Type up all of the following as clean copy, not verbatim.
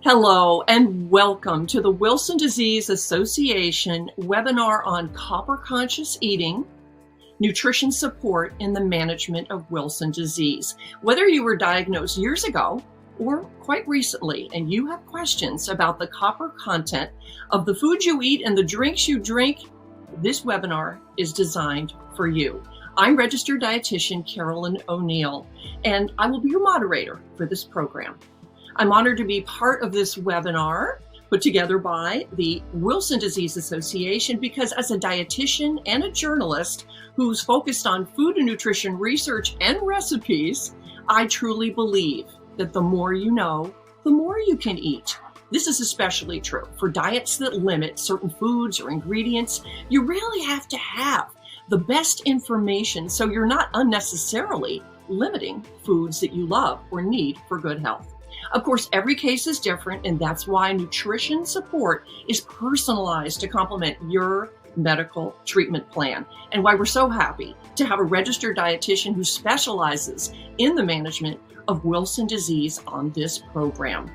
Hello and welcome to the Wilson Disease Association webinar on copper conscious eating, nutrition support in the management of Wilson disease. Whether you were diagnosed years ago or quite recently and you have questions about the copper content of the foods you eat and the drinks you drink, this webinar is designed for you. I'm registered dietitian Carolyn O'Neill, and I will be your moderator for this program. I'm honored to be part of this webinar put together by the Wilson Disease Association because as a dietitian and a journalist who's focused on food and nutrition research and recipes, I truly believe that the more you know, the more you can eat. This is especially true for diets that limit certain foods or ingredients. You really have to have the best information so you're not unnecessarily limiting foods that you love or need for good health. Of course, every case is different, and that's why nutrition support is personalized to complement your medical treatment plan, and why we're so happy to have a registered dietitian who specializes in the management of Wilson disease on this program.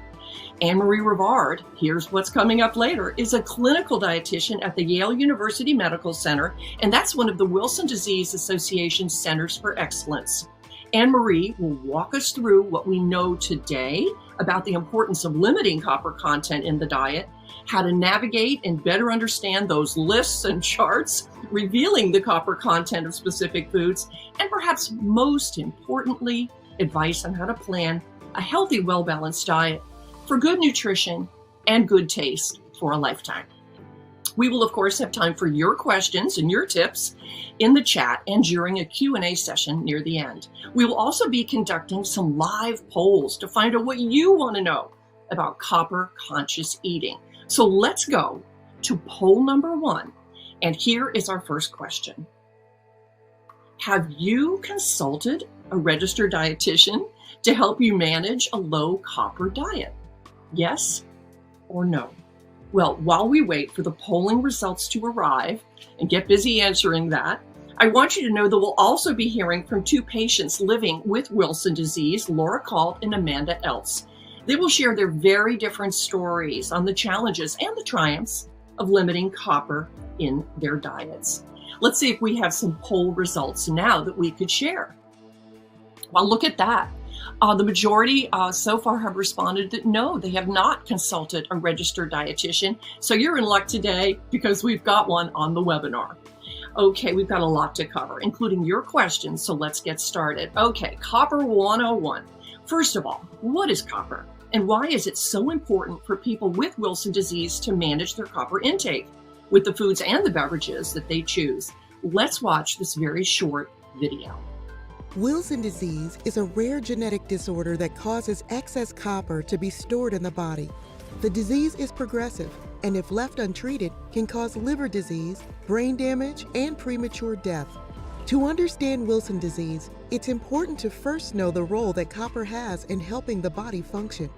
Anne-Marie Rivard, here's what's coming up later, is a clinical dietitian at the Yale University Medical Center, and that's one of the Wilson Disease Association Centers for Excellence. Anne-Marie will walk us through what we know today about the importance of limiting copper content in the diet, how to navigate and better understand those lists and charts revealing the copper content of specific foods, and perhaps most importantly, advice on how to plan a healthy, well-balanced diet for good nutrition and good taste for a lifetime. We will, of course, have time for your questions and your tips in the chat and during a Q&A session near the end. We will also be conducting some live polls to find out what you want to know about copper conscious eating. So let's go to poll number 1. And here is our first question. Have you consulted a registered dietitian to help you manage a low copper diet? Yes or no? Well, while we wait for the polling results to arrive and get busy answering that, I want you to know that we'll also be hearing from 2 patients living with Wilson disease, Laura Kalt and Amanda Eltz. They will share their very different stories on the challenges and the triumphs of limiting copper in their diets. Let's see if we have some poll results now that we could share. Well, look at that. The majority so far have responded that no, they have not consulted a registered dietitian. So you're in luck today because we've got one on the webinar. Okay, we've got a lot to cover, including your questions. So let's get started. Okay, Copper 101. First of all, what is copper? And why is it so important for people with Wilson disease to manage their copper intake with the foods and the beverages that they choose? Let's watch this very short video. Wilson disease is a rare genetic disorder that causes excess copper to be stored in the body. The disease is progressive, and if left untreated, can cause liver disease, brain damage, and premature death. To understand Wilson disease, it's important to first know the role that copper has in helping the body function.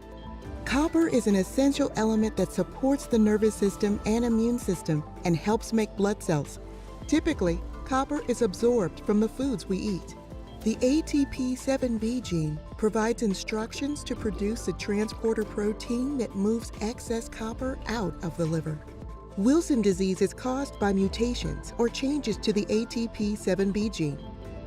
Copper is an essential element that supports the nervous system and immune system and helps make blood cells. Typically, copper is absorbed from the foods we eat. The ATP7B gene provides instructions to produce a transporter protein that moves excess copper out of the liver. Wilson disease is caused by mutations or changes to the ATP7B gene.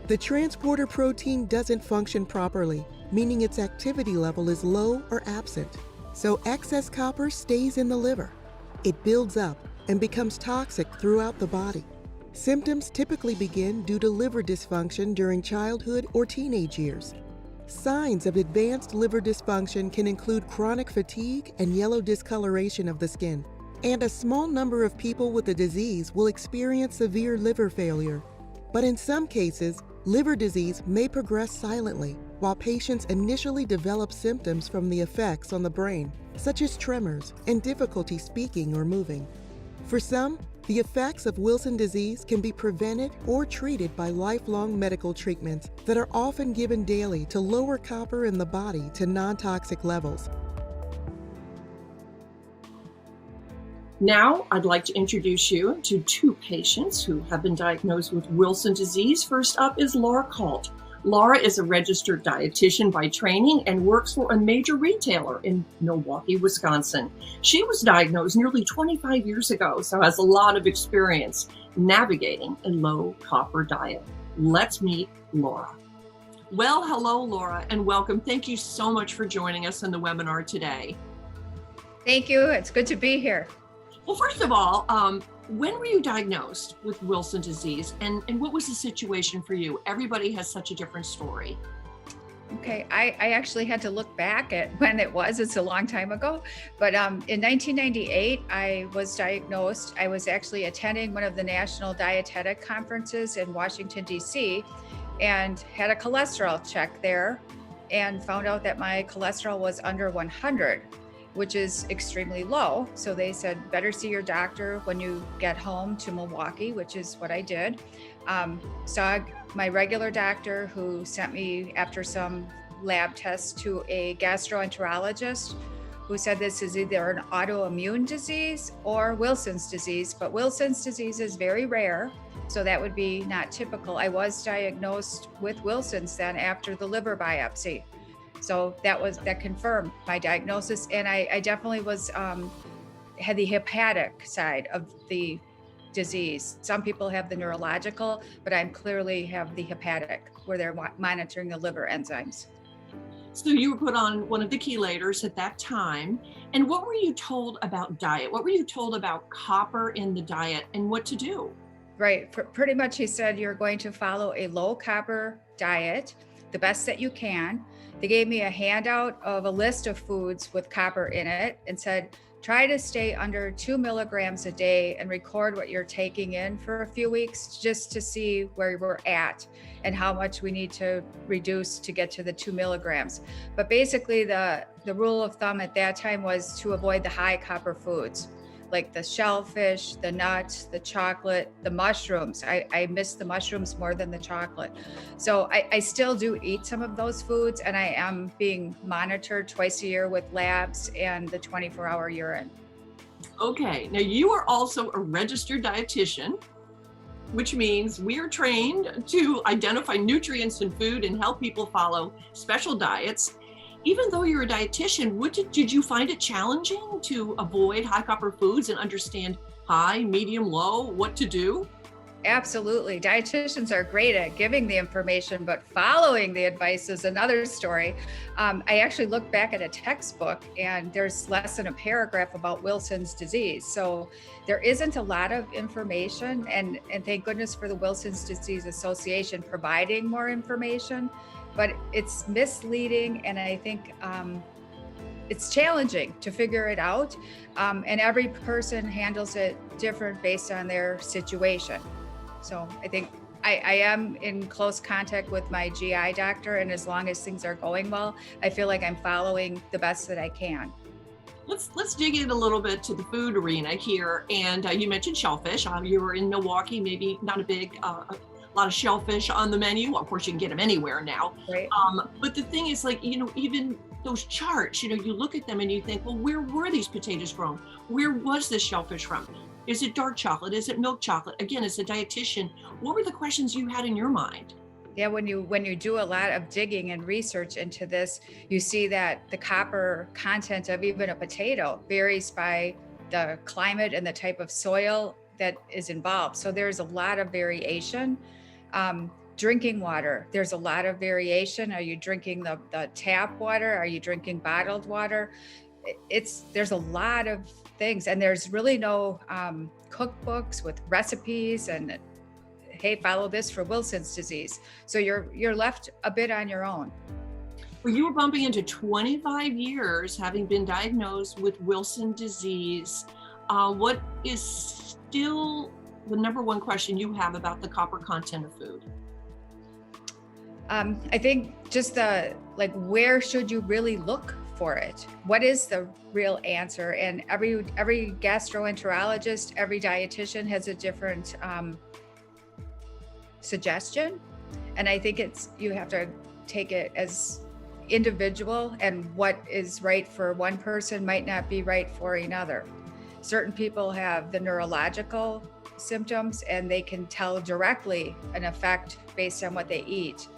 The transporter protein doesn't function properly, meaning its activity level is low or absent. So excess copper stays in the liver. It builds up and becomes toxic throughout the body. Symptoms typically begin due to liver dysfunction during childhood or teenage years. Signs of advanced liver dysfunction can include chronic fatigue and yellow discoloration of the skin. And a small number of people with the disease will experience severe liver failure. But in some cases, liver disease may progress silently, while patients initially develop symptoms from the effects on the brain, such as tremors and difficulty speaking or moving. For some, the effects of Wilson disease can be prevented or treated by lifelong medical treatments that are often given daily to lower copper in the body to non-toxic levels. Now, I'd like to introduce you to 2 patients who have been diagnosed with Wilson disease. First up is Laura Kalt. Laura is a registered dietitian by training and works for a major retailer in Milwaukee, Wisconsin. She was diagnosed nearly 25 years ago, so has a lot of experience navigating a low copper diet. Let's meet Laura. Well, hello, Laura, and welcome. Thank you so much for joining us in the webinar today. Thank you. It's good to be here. Well, first of all, when were you diagnosed with Wilson disease, and what was the situation for you? Everybody has such a different story. Okay, I actually had to look back at when it was. It's a long time ago. But in 1998, I was diagnosed. I was actually attending one of the national dietetic conferences in Washington, D.C., and had a cholesterol check there and found out that my cholesterol was under 100, which is extremely low. So they said, better see your doctor when you get home to Milwaukee, which is what I did. Saw my regular doctor, who sent me after some lab tests to a gastroenterologist, who said this is either an autoimmune disease or Wilson's disease, but Wilson's disease is very rare, so that would be not typical. I was diagnosed with Wilson's then after the liver biopsy. So that confirmed my diagnosis. And I definitely was, had the hepatic side of the disease. Some people have the neurological, but I clearly have the hepatic, where they're monitoring the liver enzymes. So you were put on one of the chelators at that time. And what were you told about diet? What were you told about copper in the diet and what to do? Right. Pretty much he said, you're going to follow a low copper diet, the best that you can. They gave me a handout of a list of foods with copper in it and said, try to stay under 2 milligrams a day and record what you're taking in for a few weeks, just to see where we're at and how much we need to reduce to get to the 2 milligrams. But basically the rule of thumb at that time was to avoid the high copper foods, like the shellfish, the nuts, the chocolate, the mushrooms. I miss the mushrooms more than the chocolate. So I still do eat some of those foods, and I am being monitored twice a year with labs and the 24-hour urine. Okay, now you are also a registered dietitian, which means we are trained to identify nutrients in food and help people follow special diets. Even though you're a dietitian, did you find it challenging to avoid high copper foods and understand high, medium, low, what to do? Absolutely. Dietitians are great at giving the information, but following the advice is another story. I actually looked back at a textbook, and there's less than a paragraph about Wilson's disease. So there isn't a lot of information, and thank goodness for the Wilson's Disease Association providing more information. But it's misleading, and I think it's challenging to figure it out. And every person handles it different based on their situation. So I think I am in close contact with my GI doctor, and as long as things are going well, I feel like I'm following the best that I can. Let's dig in a little bit to the food arena here. And you mentioned shellfish. You were in Milwaukee, maybe not a big lot of shellfish on the menu. Of course, you can get them anywhere now. Right. But the thing is, like, even those charts, you look at them and you think, well, where were these potatoes grown? Where was this shellfish from? Is it dark chocolate? Is it milk chocolate? Again, as a dietitian, what were the questions you had in your mind? Yeah, when you do a lot of digging and research into this, you see that the copper content of even a potato varies by the climate and the type of soil that is involved. So there's a lot of variation. Drinking water, there's a lot of variation. Are you drinking the tap water? Are you drinking bottled water? There's a lot of things, and there's really no cookbooks with recipes and, hey, follow this for Wilson's disease. So you're left a bit on your own. Well, you were bumping into 25 years having been diagnosed with Wilson disease. What is still the number one question you have about the copper content of food? I think just where should you really look for it? What is the real answer? And every gastroenterologist, every dietitian has a different suggestion. And I think you have to take it as individual, and what is right for one person might not be right for another. Certain people have the neurological symptoms, and they can tell directly an effect based on what they eat.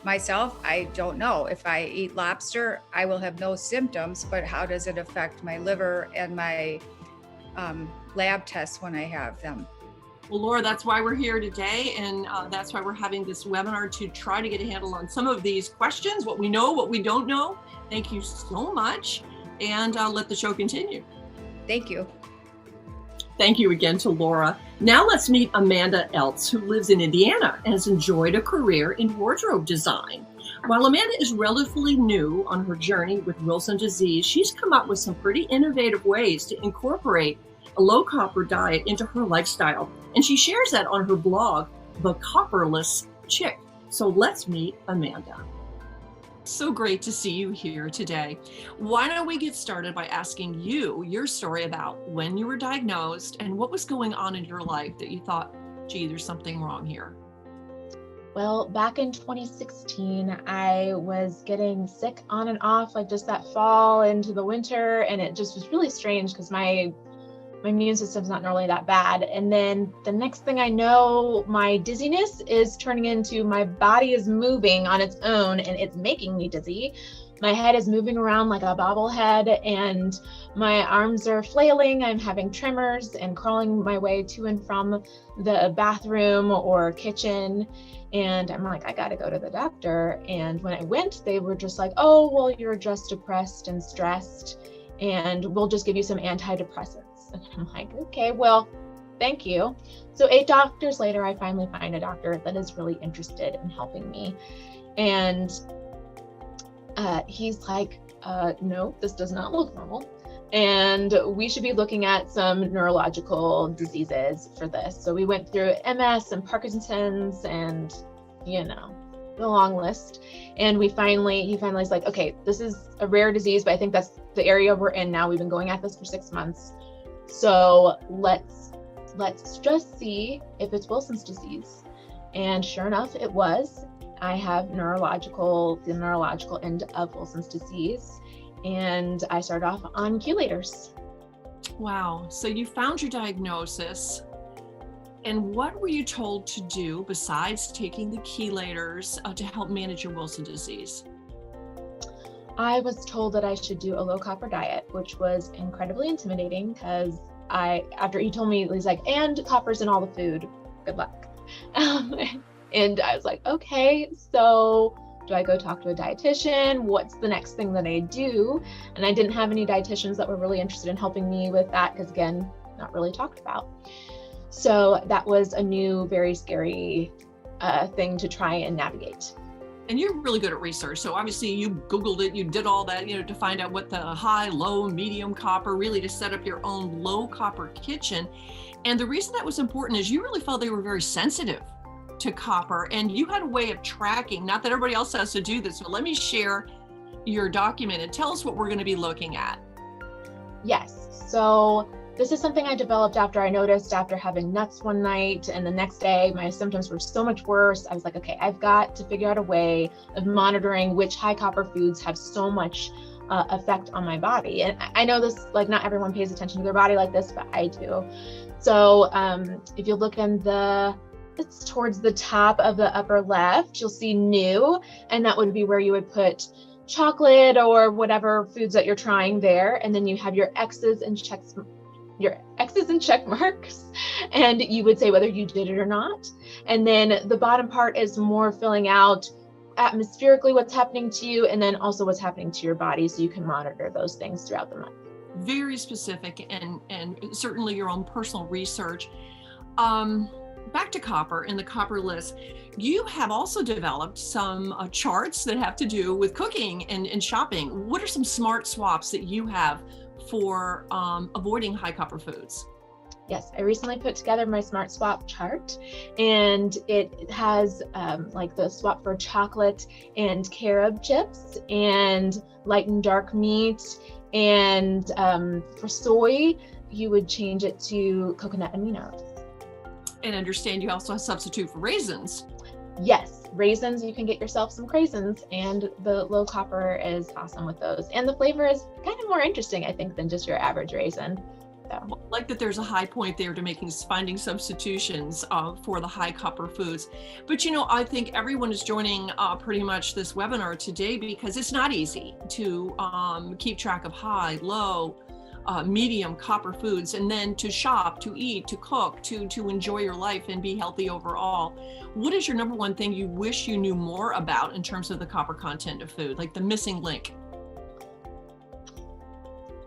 myself, I don't know. If I eat lobster, I will have no symptoms, but how does it affect my liver and my lab tests when I have them? Well, Laura, that's why we're here today, and that's why we're having this webinar to try to get a handle on some of these questions, what we know, what we don't know. Thank you so much, and let the show continue. Thank you. Thank you again to Laura. Now let's meet Amanda Eltz, who lives in Indiana and has enjoyed a career in wardrobe design. While Amanda is relatively new on her journey with Wilson disease, she's come up with some pretty innovative ways to incorporate a low copper diet into her lifestyle. And she shares that on her blog, The Copperless Chick. So let's meet Amanda. So great to see you here today. Why don't we get started by asking you your story about when you were diagnosed and what was going on in your life that you thought, gee, there's something wrong here? Well, back in 2016, I was getting sick on and off, like just that fall into the winter. And it just was really strange because my immune system's not normally that bad. And then the next thing I know, my dizziness is turning into my body is moving on its own and it's making me dizzy. My head is moving around like a bobblehead and my arms are flailing. I'm having tremors and crawling my way to and from the bathroom or kitchen. And I'm like, I gotta go to the doctor. And when I went, they were just like, oh, well, you're just depressed and stressed and we'll just give you some antidepressants. And I'm like, okay, well, thank you. So 8 doctors later, I finally find a doctor that is really interested in helping me. And he's like, no, this does not look normal. And we should be looking at some neurological diseases for this. So we went through MS and Parkinson's and, you know, the long list. And he finally is like, okay, this is a rare disease, but I think that's the area we're in now. We've been going at this for 6 months. So let's just see if it's Wilson's disease. And sure enough, it was. I have the neurological end of Wilson's disease. And I started off on chelators. Wow. So you found your diagnosis. And what were you told to do besides taking the chelators to help manage your Wilson disease? I was told that I should do a low copper diet, which was incredibly intimidating because after he told me, he's like, and copper's in all the food, good luck. And I was like, okay, so do I go talk to a dietitian? What's the next thing that I do? And I didn't have any dietitians that were really interested in helping me with that because, again, not really talked about. So that was a new, very scary thing to try and navigate. And you're really good at research. So obviously you Googled it, you did all that, to find out what the high, low, medium copper, really to set up your own low copper kitchen. And the reason that was important is you really felt they were very sensitive to copper and you had a way of tracking, not that everybody else has to do this, but let me share your document and tell us what we're going to be looking at. Yes. So this is something I developed after I noticed after having nuts one night and the next day my symptoms were so much worse. I was like, okay, I've got to figure out a way of monitoring which high copper foods have so much effect on my body. And I know this, like not everyone pays attention to their body like this, but I do. So if you look in it's towards the top of the upper left, you'll see new, and that would be where you would put chocolate or whatever foods that you're trying there. And then you have your X's and check marks, and you would say whether you did it or not. And then the bottom part is more filling out atmospherically what's happening to you, and then also what's happening to your body, so you can monitor those things throughout the month. Very specific and certainly your own personal research. Back to copper and the copper list. You have also developed some charts that have to do with cooking and shopping. What are some smart swaps that you have for avoiding high copper foods? Yes, I recently put together my Smart Swap chart, and it has like the swap for chocolate and carob chips and light and dark meat, and for soy, you would change it to coconut aminos. And understand you also have substitute for raisins. Yes, raisins, you can get yourself some craisins, and the low copper is awesome with those. And the flavor is kind of more interesting, I think, than just your average raisin. So. I like that there's a high point there to finding substitutions for the high copper foods. But I think everyone is joining pretty much this webinar today because it's not easy to keep track of high, low, medium copper foods, and then to shop, to eat, to cook, to enjoy your life and be healthy overall. What is your number one thing you wish you knew more about in terms of the copper content of food, like the missing link?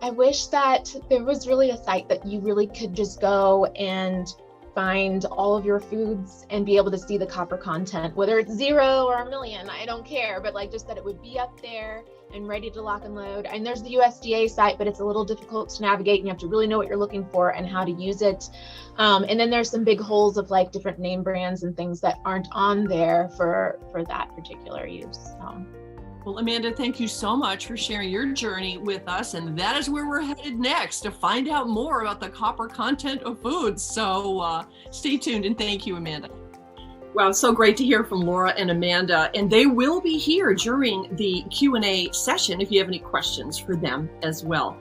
I wish that there was really a site that you really could just go and find all of your foods and be able to see the copper content, whether it's 0 or 1,000,000, I don't care, but like just that it would be up there and ready to lock and load. And there's the USDA site, but it's a little difficult to navigate and you have to really know what you're looking for and how to use it. And then there's some big holes of like different name brands and things that aren't on there for that particular use. Well, Amanda, thank you so much for sharing your journey with us. And that is where we're headed next, to find out more about the copper content of foods. So stay tuned, and thank you, Amanda. Wow, so great to hear from Laura and Amanda. And they will be here during the Q&A session if you have any questions for them as well.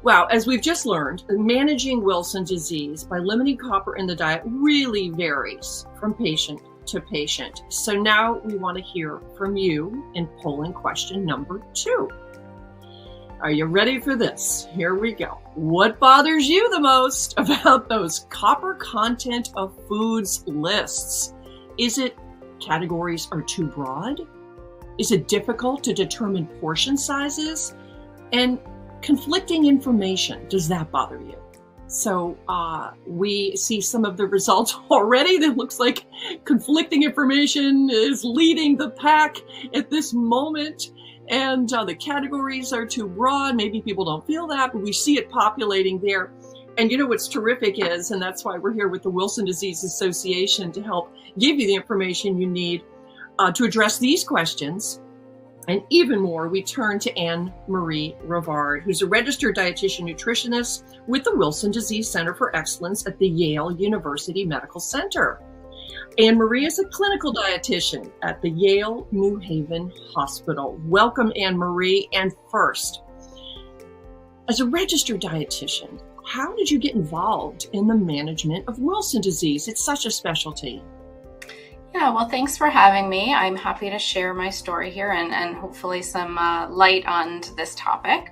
Wow, as we've just learned, managing Wilson disease by limiting copper in the diet really varies from patient to patient. So now we want to hear from you in polling question number 2. Are you ready for this? Here we go. What bothers you the most about those copper content of foods lists? Is it categories are too broad? Is it difficult to determine portion sizes? And conflicting information, does that bother you? So we see some of the results already. That looks like conflicting information is leading the pack at this moment. And the categories are too broad. Maybe people don't feel that, but we see it populating there. And what's terrific is, and that's why we're here with the Wilson Disease Association to help give you the information you need to address these questions. And even more, we turn to Anne-Marie Rivard, who's a registered dietitian nutritionist with the Wilson Disease Center for Excellence at the Yale University Medical Center. Anne-Marie is a clinical dietitian at the Yale New Haven Hospital. Welcome, Anne-Marie. And first, as a registered dietitian, how did you get involved in the management of Wilson disease? It's such a specialty. Yeah, well, thanks for having me. I'm happy to share my story here and hopefully some light on this topic.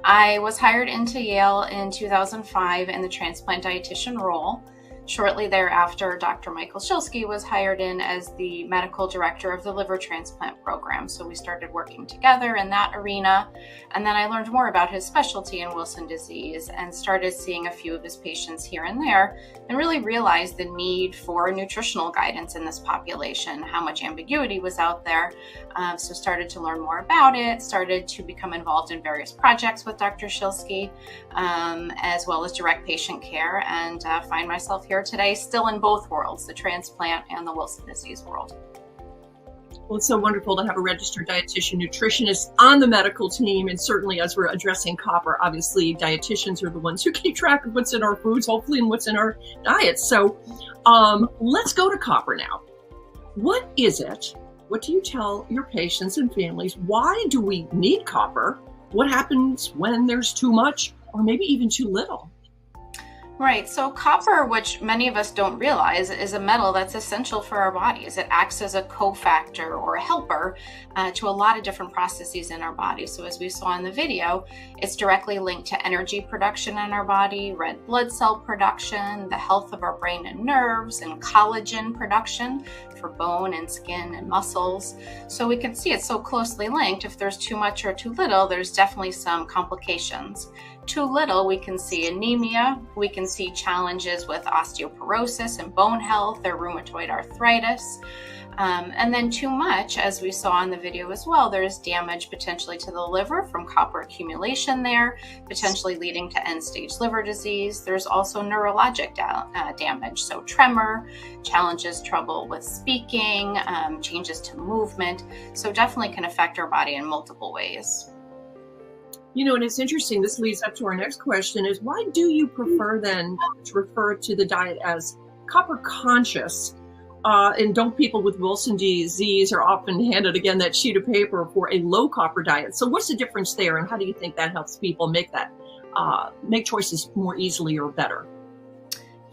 I was hired into Yale in 2005 in the transplant dietitian role. Shortly thereafter, Dr. Michael Shilsky was hired in as the medical director of the liver transplant program. So we started working together in that arena. And then I learned more about his specialty in Wilson disease and started seeing a few of his patients here and there, and really realized the need for nutritional guidance in this population, how much ambiguity was out there. So started to learn more about it, started to become involved in various projects with Dr. Shilsky, as well as direct patient care, and find myself here today still in both worlds, the transplant and the Wilson disease world. Well, it's so wonderful to have a registered dietitian nutritionist on the medical team. And certainly as we're addressing copper, obviously dietitians are the ones who keep track of what's in our foods, hopefully, and what's in our diets. So let's go to copper now. What is it? What do you tell your patients and families? Why do we need copper? What happens when there's too much or maybe even too little? Right, so copper, which many of us don't realize, is a metal that's essential for our bodies. It acts as a cofactor or a helper to a lot of different processes in our body. So as we saw in the video, it's directly linked to energy production in our body, red blood cell production, the health of our brain and nerves, and collagen production for bone and skin and muscles. So we can see it's so closely linked. If there's too much or too little, there's definitely some complications. Too little, we can see anemia, we can see challenges with osteoporosis and bone health or rheumatoid arthritis. And then too much, as we saw in the video as well, there's damage potentially to the liver from copper accumulation there, potentially leading to end-stage liver disease. There's also neurologic damage, so tremor, challenges, trouble with speaking, changes to movement. So definitely can affect our body in multiple ways. And it's interesting, this leads up to our next question, is why do you prefer then to refer to the diet as copper conscious? And don't people with Wilson disease are often handed, again, that sheet of paper for a low copper diet. So what's the difference there, and how do you think that helps people make that make choices more easily or better?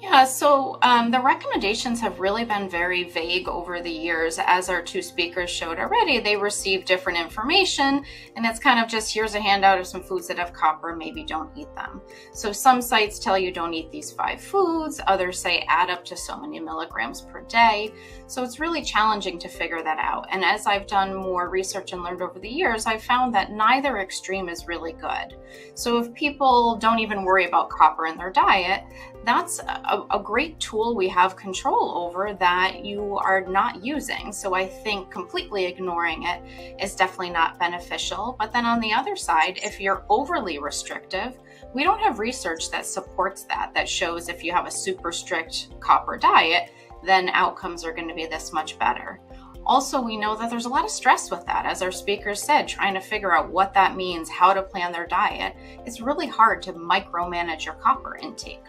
Yeah, so the recommendations have really been very vague over the years. As our two speakers showed already, they receive different information, and it's kind of just here's a handout of some foods that have copper, maybe don't eat them. So some sites tell you don't eat these 5 foods, others say add up to so many milligrams per day. So it's really challenging to figure that out. And as I've done more research and learned over the years, I've found that neither extreme is really good. So if people don't even worry about copper in their diet, that's a great tool we have control over that you are not using. So I think completely ignoring it is definitely not beneficial. But then on the other side, if you're overly restrictive, we don't have research that supports that shows if you have a super strict copper diet, then outcomes are going to be this much better. Also, we know that there's a lot of stress with that. As our speakers said, trying to figure out what that means, how to plan their diet, it's really hard to micromanage your copper intake.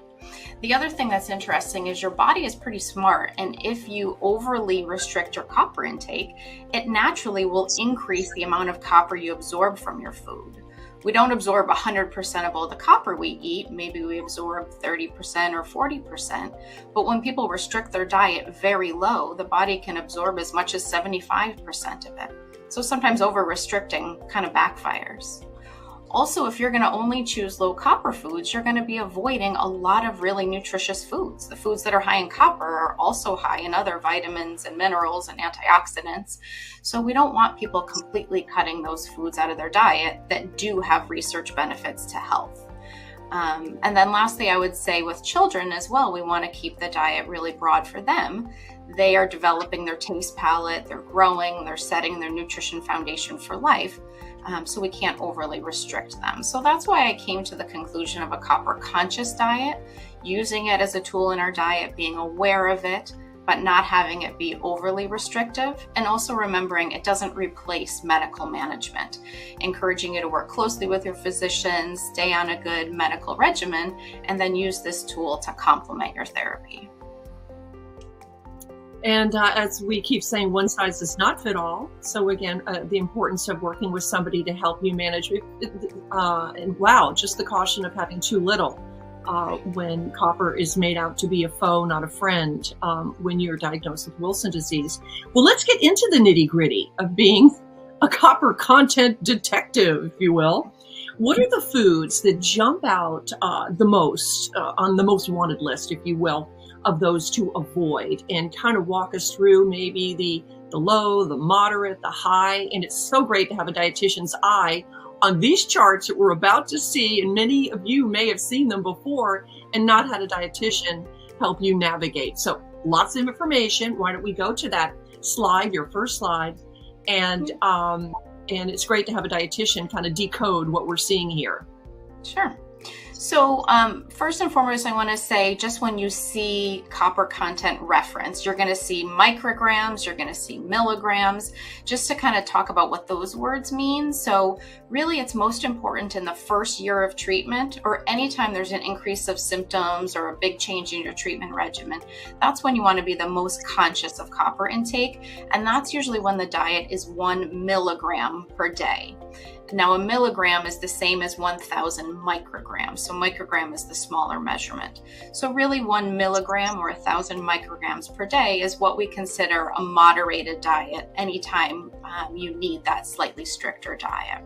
The other thing that's interesting is your body is pretty smart, and if you overly restrict your copper intake, it naturally will increase the amount of copper you absorb from your food. We don't absorb 100% of all the copper we eat. Maybe we absorb 30% or 40%. But when people restrict their diet very low, the body can absorb as much as 75% of it. So sometimes over-restricting kind of backfires. Also, if you're going to only choose low copper foods, you're going to be avoiding a lot of really nutritious foods. The foods that are high in copper are also high in other vitamins and minerals and antioxidants. So we don't want people completely cutting those foods out of their diet that do have research benefits to health. And then lastly, I would say with children as well, we want to keep the diet really broad for them. They are developing their taste palette, they're growing, they're setting their nutrition foundation for life. So we can't overly restrict them. So that's why I came to the conclusion of a copper conscious diet, using it as a tool in our diet, being aware of it, but not having it be overly restrictive, and also remembering it doesn't replace medical management, encouraging you to work closely with your physician, stay on a good medical regimen, and then use this tool to complement your therapy. And as we keep saying, one size does not fit all. So again, the importance of working with somebody to help you manage it. And wow, just the caution of having too little when copper is made out to be a foe, not a friend, when you're diagnosed with Wilson disease. Well, let's get into the nitty gritty of being a copper content detective, if you will. What are the foods that jump out the most on the most wanted list, if you will, of those to avoid, and kind of walk us through maybe the low, the moderate, the high? And it's so great to have a dietitian's eye on these charts that we're about to see, and many of you may have seen them before and not had a dietitian help you navigate. So lots of information. Why don't we go to that slide, your first slide, and it's great to have a dietitian kind of decode what we're seeing here. Sure. So first and foremost, I want to say, just when you see copper content reference, you're going to see micrograms, you're going to see milligrams, just to kind of talk about what those words mean. So really, it's most important in the first year of treatment, or anytime there's an increase of symptoms or a big change in your treatment regimen. That's when you want to be the most conscious of copper intake. And that's usually when the diet is 1 milligram per day. Now, a milligram is the same as 1,000 micrograms. So microgram is the smaller measurement. So really 1 milligram or 1,000 micrograms per day is what we consider a moderated diet anytime you need that slightly stricter diet.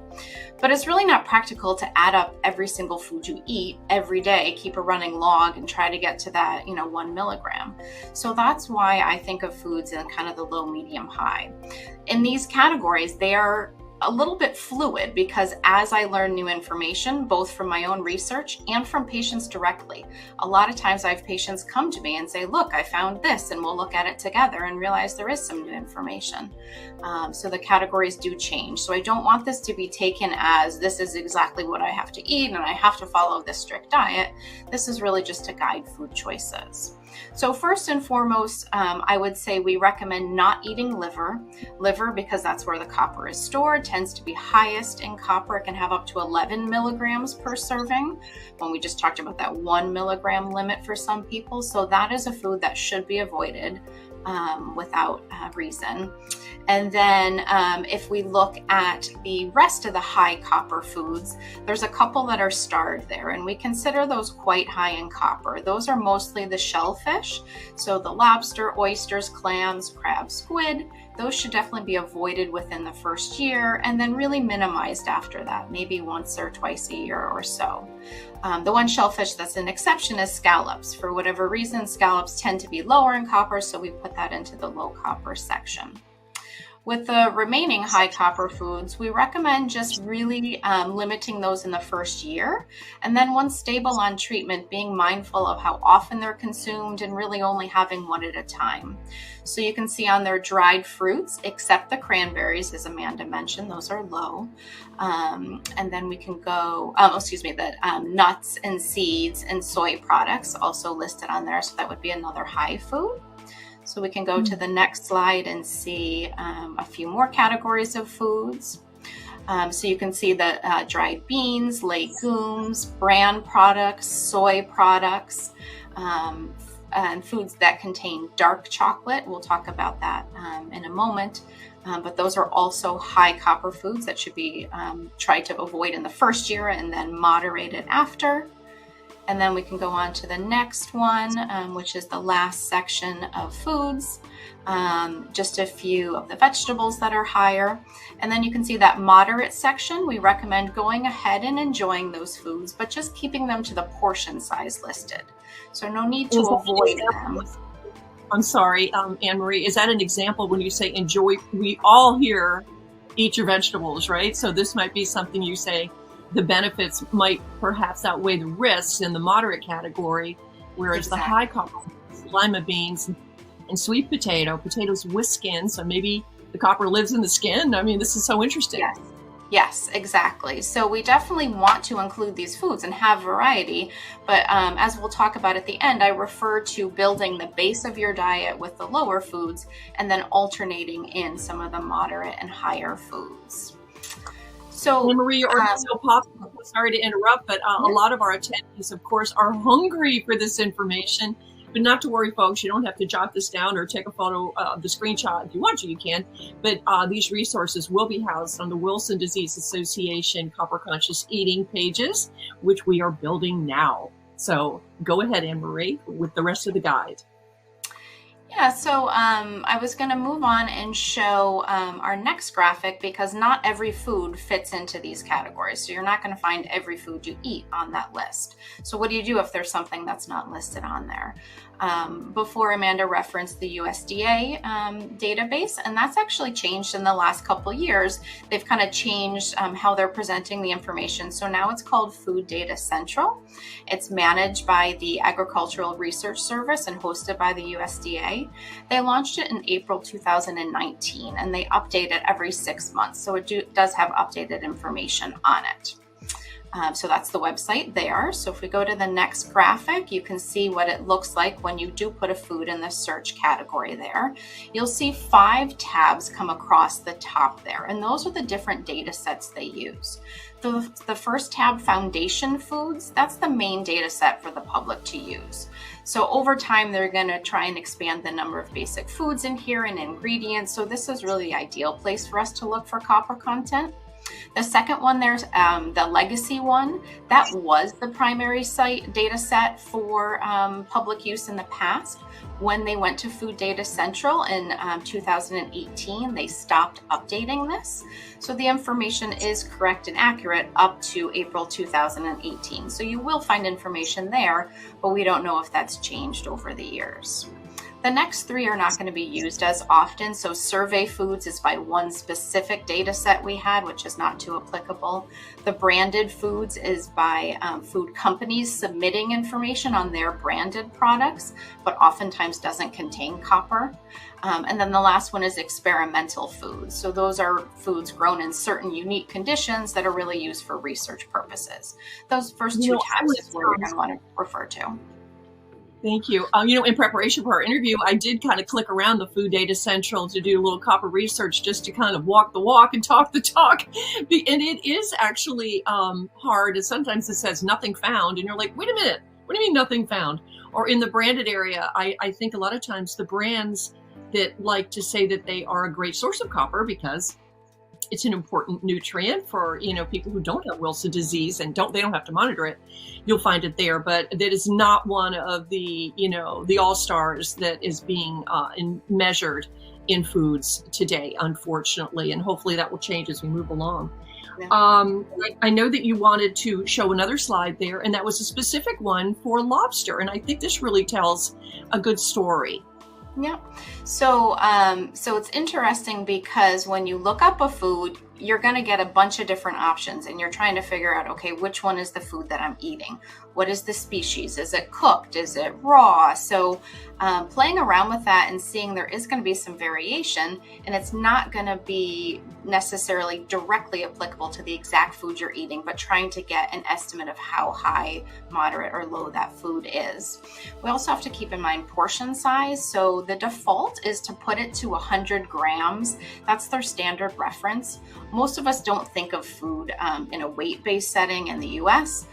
But it's really not practical to add up every single food you eat every day, keep a running log and try to get to that, 1 milligram. So that's why I think of foods in kind of the low, medium, high. In these categories, they are a little bit fluid, because as I learn new information, both from my own research and from patients directly, a lot of times I have patients come to me and say, look, I found this, and we'll look at it together and realize there is some new information. So the categories do change. So I don't want this to be taken as this is exactly what I have to eat and I have to follow this strict diet. This is really just to guide food choices. So first and foremost, I would say we recommend not eating liver. Liver, because that's where the copper is stored, tends to be highest in copper. It can have up to 11 milligrams per serving, when we just talked about that 1 milligram limit for some people. So that is a food that should be avoided without reason. And then if we look at the rest of the high copper foods, there's a couple that are starred there, and we consider those quite high in copper. Those are mostly the shellfish. So the lobster, oysters, clams, crab, squid, those should definitely be avoided within the first year and then really minimized after that, maybe once or twice a year or so. The one shellfish that's an exception is scallops. For whatever reason, scallops tend to be lower in copper, so we put that into the low copper section. With the remaining high copper foods, we recommend just really limiting those in the first year. And then once stable on treatment, being mindful of how often they're consumed and really only having one at a time. So you can see on their dried fruits, except the cranberries, as Amanda mentioned, those are low. And then we can go, nuts and seeds and soy products also listed on there. So that would be another high food. So we can go to the next slide and see a few more categories of foods. So you can see the dried beans, legumes, bran products, soy products, and foods that contain dark chocolate. We'll talk about that in a moment. But those are also high copper foods that should be tried to avoid in the first year and then moderated after. And then we can go on to the next one, which is the last section of foods. Just a few of the vegetables that are higher. And then you can see that moderate section. We recommend going ahead and enjoying those foods, but just keeping them to the portion size listed. So no need to avoid them. I'm sorry, Anne-Marie, is that an example when you say enjoy? We all hear eat your vegetables, right? So this might be something you say, the benefits might perhaps outweigh the risks in the moderate category, whereas the high copper, lima beans and sweet potatoes with skin. So maybe the copper lives in the skin. I mean, this is so interesting. Yes, exactly. So we definitely want to include these foods and have variety. But as we'll talk about at the end, I refer to building the base of your diet with the lower foods and then alternating in some of the moderate and higher foods. So, Marie or sorry to interrupt, but a lot of our attendees, of course, are hungry for this information. But not to worry, folks, you don't have to jot this down or take a photo of the screenshot. If you want to, you can. But these resources will be housed on the Wilson Disease Association Copper Conscious Eating pages, which we are building now. So go ahead, Anne-Marie, with the rest of the guide. Yeah, so I was going to move on and show our next graphic because not every food fits into these categories. So you're not going to find every food you eat on that list. So what do you do if there's something that's not listed on there? Before, Amanda referenced the USDA database, and that's actually changed in the last couple years. They've kind of changed how they're presenting the information. So now it's called Food Data Central. It's managed by the Agricultural Research Service and hosted by the USDA. They launched it in April 2019, and they update it every 6 months. So it does have updated information on it. So that's the website there. So if we go to the next graphic, you can see what it looks like when you do put a food in the search category there. You'll see 5 tabs come across the top there, and those are the different data sets they use. The first tab, Foundation Foods, that's the main data set for the public to use. So over time, they're going to try and expand the number of basic foods in here and ingredients. So this is really the ideal place for us to look for copper content. The second one, there's the legacy one. That was the primary site data set for public use in the past. When they went to Food Data Central in 2018, they stopped updating this. So the information is correct and accurate up to April 2018. So you will find information there, but we don't know if that's changed over the years. The next 3 are not going to be used as often. So Survey Foods is by one specific data set we had, which is not too applicable. The Branded Foods is by food companies submitting information on their branded products, but oftentimes doesn't contain copper. And then the last one is Experimental Foods. So those are foods grown in certain unique conditions that are really used for research purposes. Those first 2 tabs is where you're going to want to refer to. Thank you. In preparation for our interview, I did kind of click around the Food Data Central to do a little copper research just to kind of walk the walk and talk the talk. And it is actually hard. And sometimes it says nothing found. And you're like, wait a minute, what do you mean nothing found? Or in the branded area, I think a lot of times the brands that like to say that they are a great source of copper because it's an important nutrient for, people who don't have Wilson disease and they don't have to monitor it. You'll find it there, but that is not one of the, the all-stars that is being measured in foods today, unfortunately. And hopefully that will change as we move along. Yeah. I know that you wanted to show another slide there, and that was a specific one for lobster. And I think this really tells a good story. Yeah. So it's interesting because when you look up a food, you're going to get a bunch of different options and you're trying to figure out, okay, which one is the food that I'm eating? What is the species? Is it cooked? Is it raw? So playing around with that and seeing there is going to be some variation, and it's not going to be necessarily directly applicable to the exact food you're eating, but trying to get an estimate of how high, moderate, or low that food is. We also have to keep in mind portion size. So the default is to put it to 100 grams. That's their standard reference. Most of us don't think of food in a weight-based setting in the US.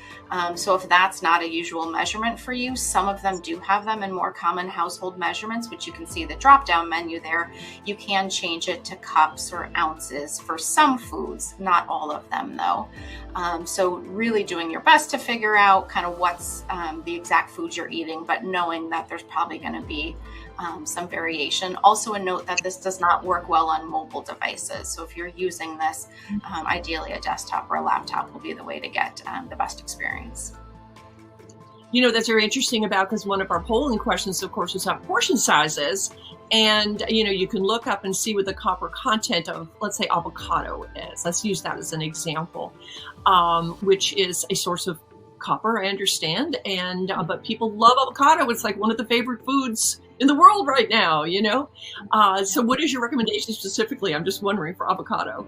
So if that's not a usual measurement for you, some of them do have them in more common household measurements, which you can see the drop-down menu there. You can change it to cups or ounces for some foods, not all of them though. So really doing your best to figure out kind of what's the exact foods you're eating, but knowing that there's probably going to be some variation. Also a note that this does not work well on mobile devices. So if you're using this, ideally a desktop or a laptop will be the way to get the best experience. That's very interesting because one of our polling questions, of course, was about portion sizes. And, you can look up and see what the copper content of, let's say, avocado is. Let's use that as an example, which is a source of copper, I understand. And but people love avocado. It's like one of the favorite foods in the world right now, So what is your recommendation specifically? I'm just wondering for avocado.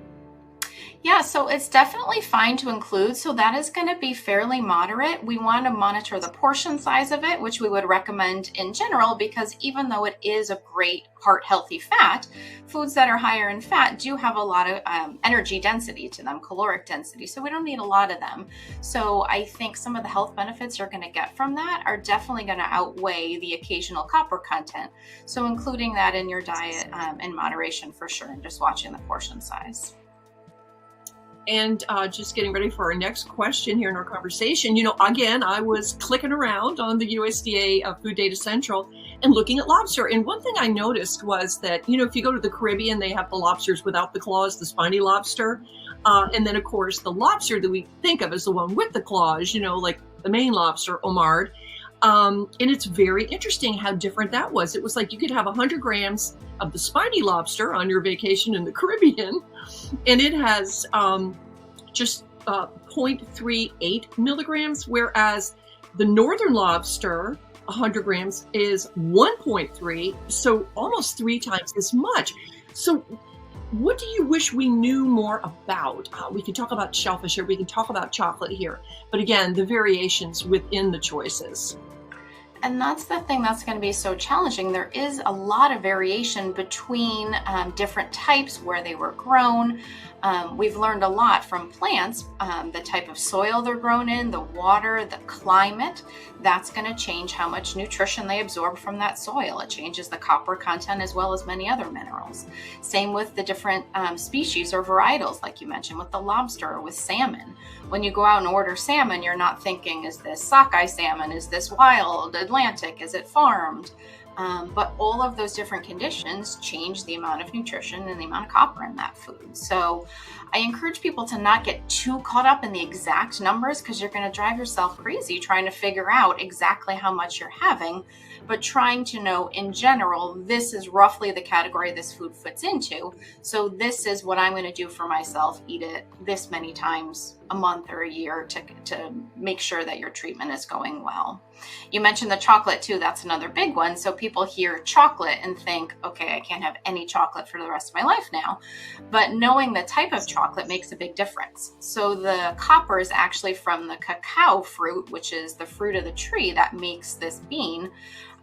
Yeah, so it's definitely fine to include. So that is going to be fairly moderate. We want to monitor the portion size of it, which we would recommend in general, because even though it is a great heart healthy fat, foods that are higher in fat do have a lot of energy density to them, caloric density. So we don't need a lot of them. So I think some of the health benefits you're going to get from that are definitely going to outweigh the occasional copper content. So including that in your diet in moderation for sure, and just watching the portion size. And just getting ready for our next question here in our conversation, again, I was clicking around on the USDA Food Data Central and looking at lobster. And one thing I noticed was that, if you go to the Caribbean, they have the lobsters without the claws, the spiny lobster. And then, of course, the lobster that we think of as the one with the claws, like the Maine lobster, homard. And it's very interesting how different that was. It was like you could have 100 grams of the spiny lobster on your vacation in the Caribbean, and it has just 0.38 milligrams, whereas the northern lobster, 100 grams, is 1.3, so almost 3 times as much. So what do you wish we knew more about? We can talk about shellfish here, we can talk about chocolate here, but again, the variations within the choices. And that's the thing that's going to be so challenging. There is a lot of variation between different types, where they were grown. We've learned a lot from plants, the type of soil they're grown in, the water, the climate. That's going to change how much nutrition they absorb from that soil. It changes the copper content as well as many other minerals. Same with the different species or varietals, like you mentioned, with the lobster or with salmon. When you go out and order salmon, you're not thinking, is this sockeye salmon? Is this wild, Atlantic? Is it farmed? But all of those different conditions change the amount of nutrition and the amount of copper in that food. So I encourage people to not get too caught up in the exact numbers, because you're going to drive yourself crazy trying to figure out exactly how much you're having, but trying to know in general, this is roughly the category this food fits into. So this is what I'm going to do for myself, eat it this many times a month or a year to make sure that your treatment is going well. You mentioned the chocolate too. That's another big one. So people hear chocolate and think, okay, I can't have any chocolate for the rest of my life now. But knowing the type of chocolate makes a big difference. So the copper is actually from the cacao fruit, which is the fruit of the tree that makes this bean.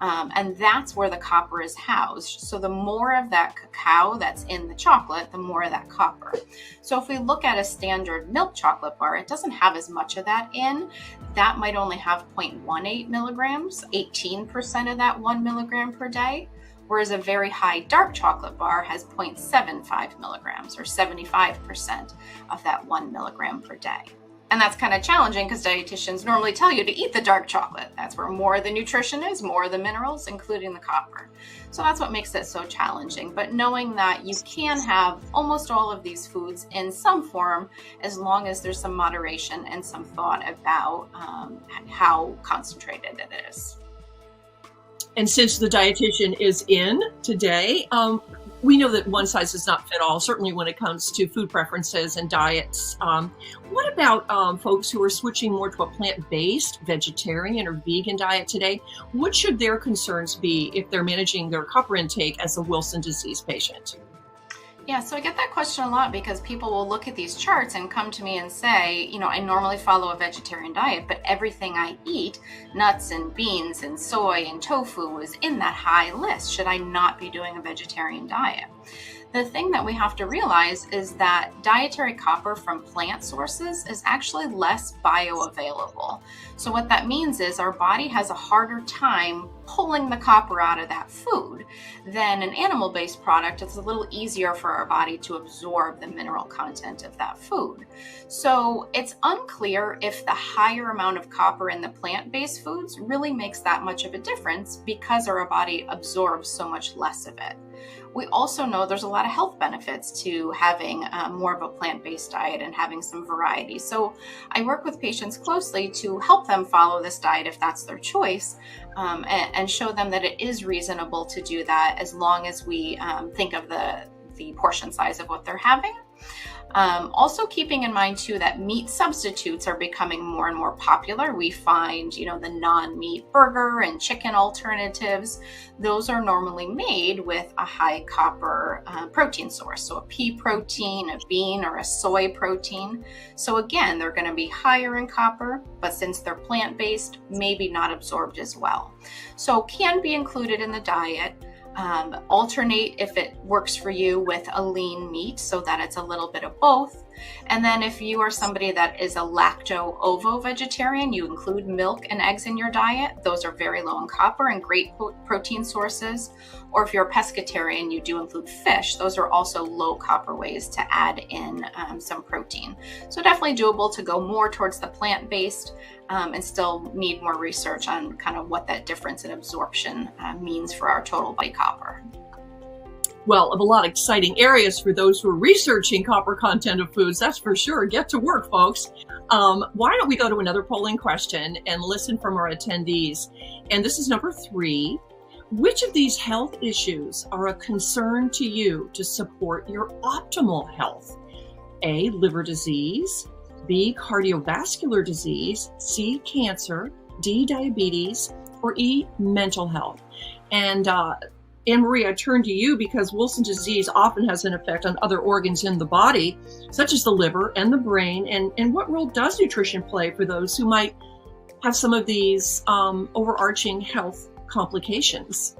And that's where the copper is housed. So the more of that cacao that's in the chocolate, the more of that copper. So if we look at a standard milk chocolate bar, it doesn't have as much of that in. That might only have 0.18 milligrams, 18% of that 1 milligram per day. whereas a very high dark chocolate bar has 0.75 milligrams, or 75% of that 1 milligram per day. And that's kind of challenging because dietitians normally tell you to eat the dark chocolate. That's where more of the nutrition is, more of the minerals, including the copper. So that's what makes it so challenging. But knowing that you can have almost all of these foods in some form, as long as there's some moderation and some thought about how concentrated it is. And since the dietitian is in today, we know that one size does not fit all, certainly when it comes to food preferences and diets. What about folks who are switching more to a plant-based, vegetarian, or vegan diet today? What should their concerns be if they're managing their copper intake as a Wilson disease patient? Yeah, so I get that question a lot because people will look at these charts and come to me and say, I normally follow a vegetarian diet, but everything I eat, nuts and beans and soy and tofu, is in that high list. Should I not be doing a vegetarian diet? The thing that we have to realize is that dietary copper from plant sources is actually less bioavailable. So what that means is our body has a harder time pulling the copper out of that food than an animal-based product. It's a little easier for our body to absorb the mineral content of that food. So it's unclear if the higher amount of copper in the plant-based foods really makes that much of a difference because our body absorbs so much less of it. We also know there's a lot of health benefits to having more of a plant-based diet and having some variety. So I work with patients closely to help them follow this diet if that's their choice, and show them that it is reasonable to do that as long as we think of the portion size of what they're having. Also keeping in mind too that meat substitutes are becoming more and more popular. We find, the non-meat burger and chicken alternatives, those are normally made with a high copper protein source. So a pea protein, a bean, or a soy protein. So again, they're going to be higher in copper, but since they're plant-based, maybe not absorbed as well. So can be included in the diet. Alternate if it works for you with a lean meat so that it's a little bit of both. And then if you are somebody that is a lacto-ovo vegetarian, you include milk and eggs in your diet. Those are very low in copper and great protein sources. Or if you're a pescatarian, you do include fish. Those are also low copper ways to add in some protein. So definitely doable to go more towards the plant-based and still need more research on kind of what that difference in absorption means for our total body copper. Well, of a lot of exciting areas for those who are researching copper content of foods, that's for sure. Get to work, folks. Why don't we go to another polling question and listen from our attendees? And this is number 3. Which of these health issues are a concern to you to support your optimal health? A, liver disease, B, cardiovascular disease, C, cancer, D, diabetes, or E, mental health. And Anne-Marie, I turn to you because Wilson disease often has an effect on other organs in the body, such as the liver and the brain. And what role does nutrition play for those who might have some of these overarching health complications?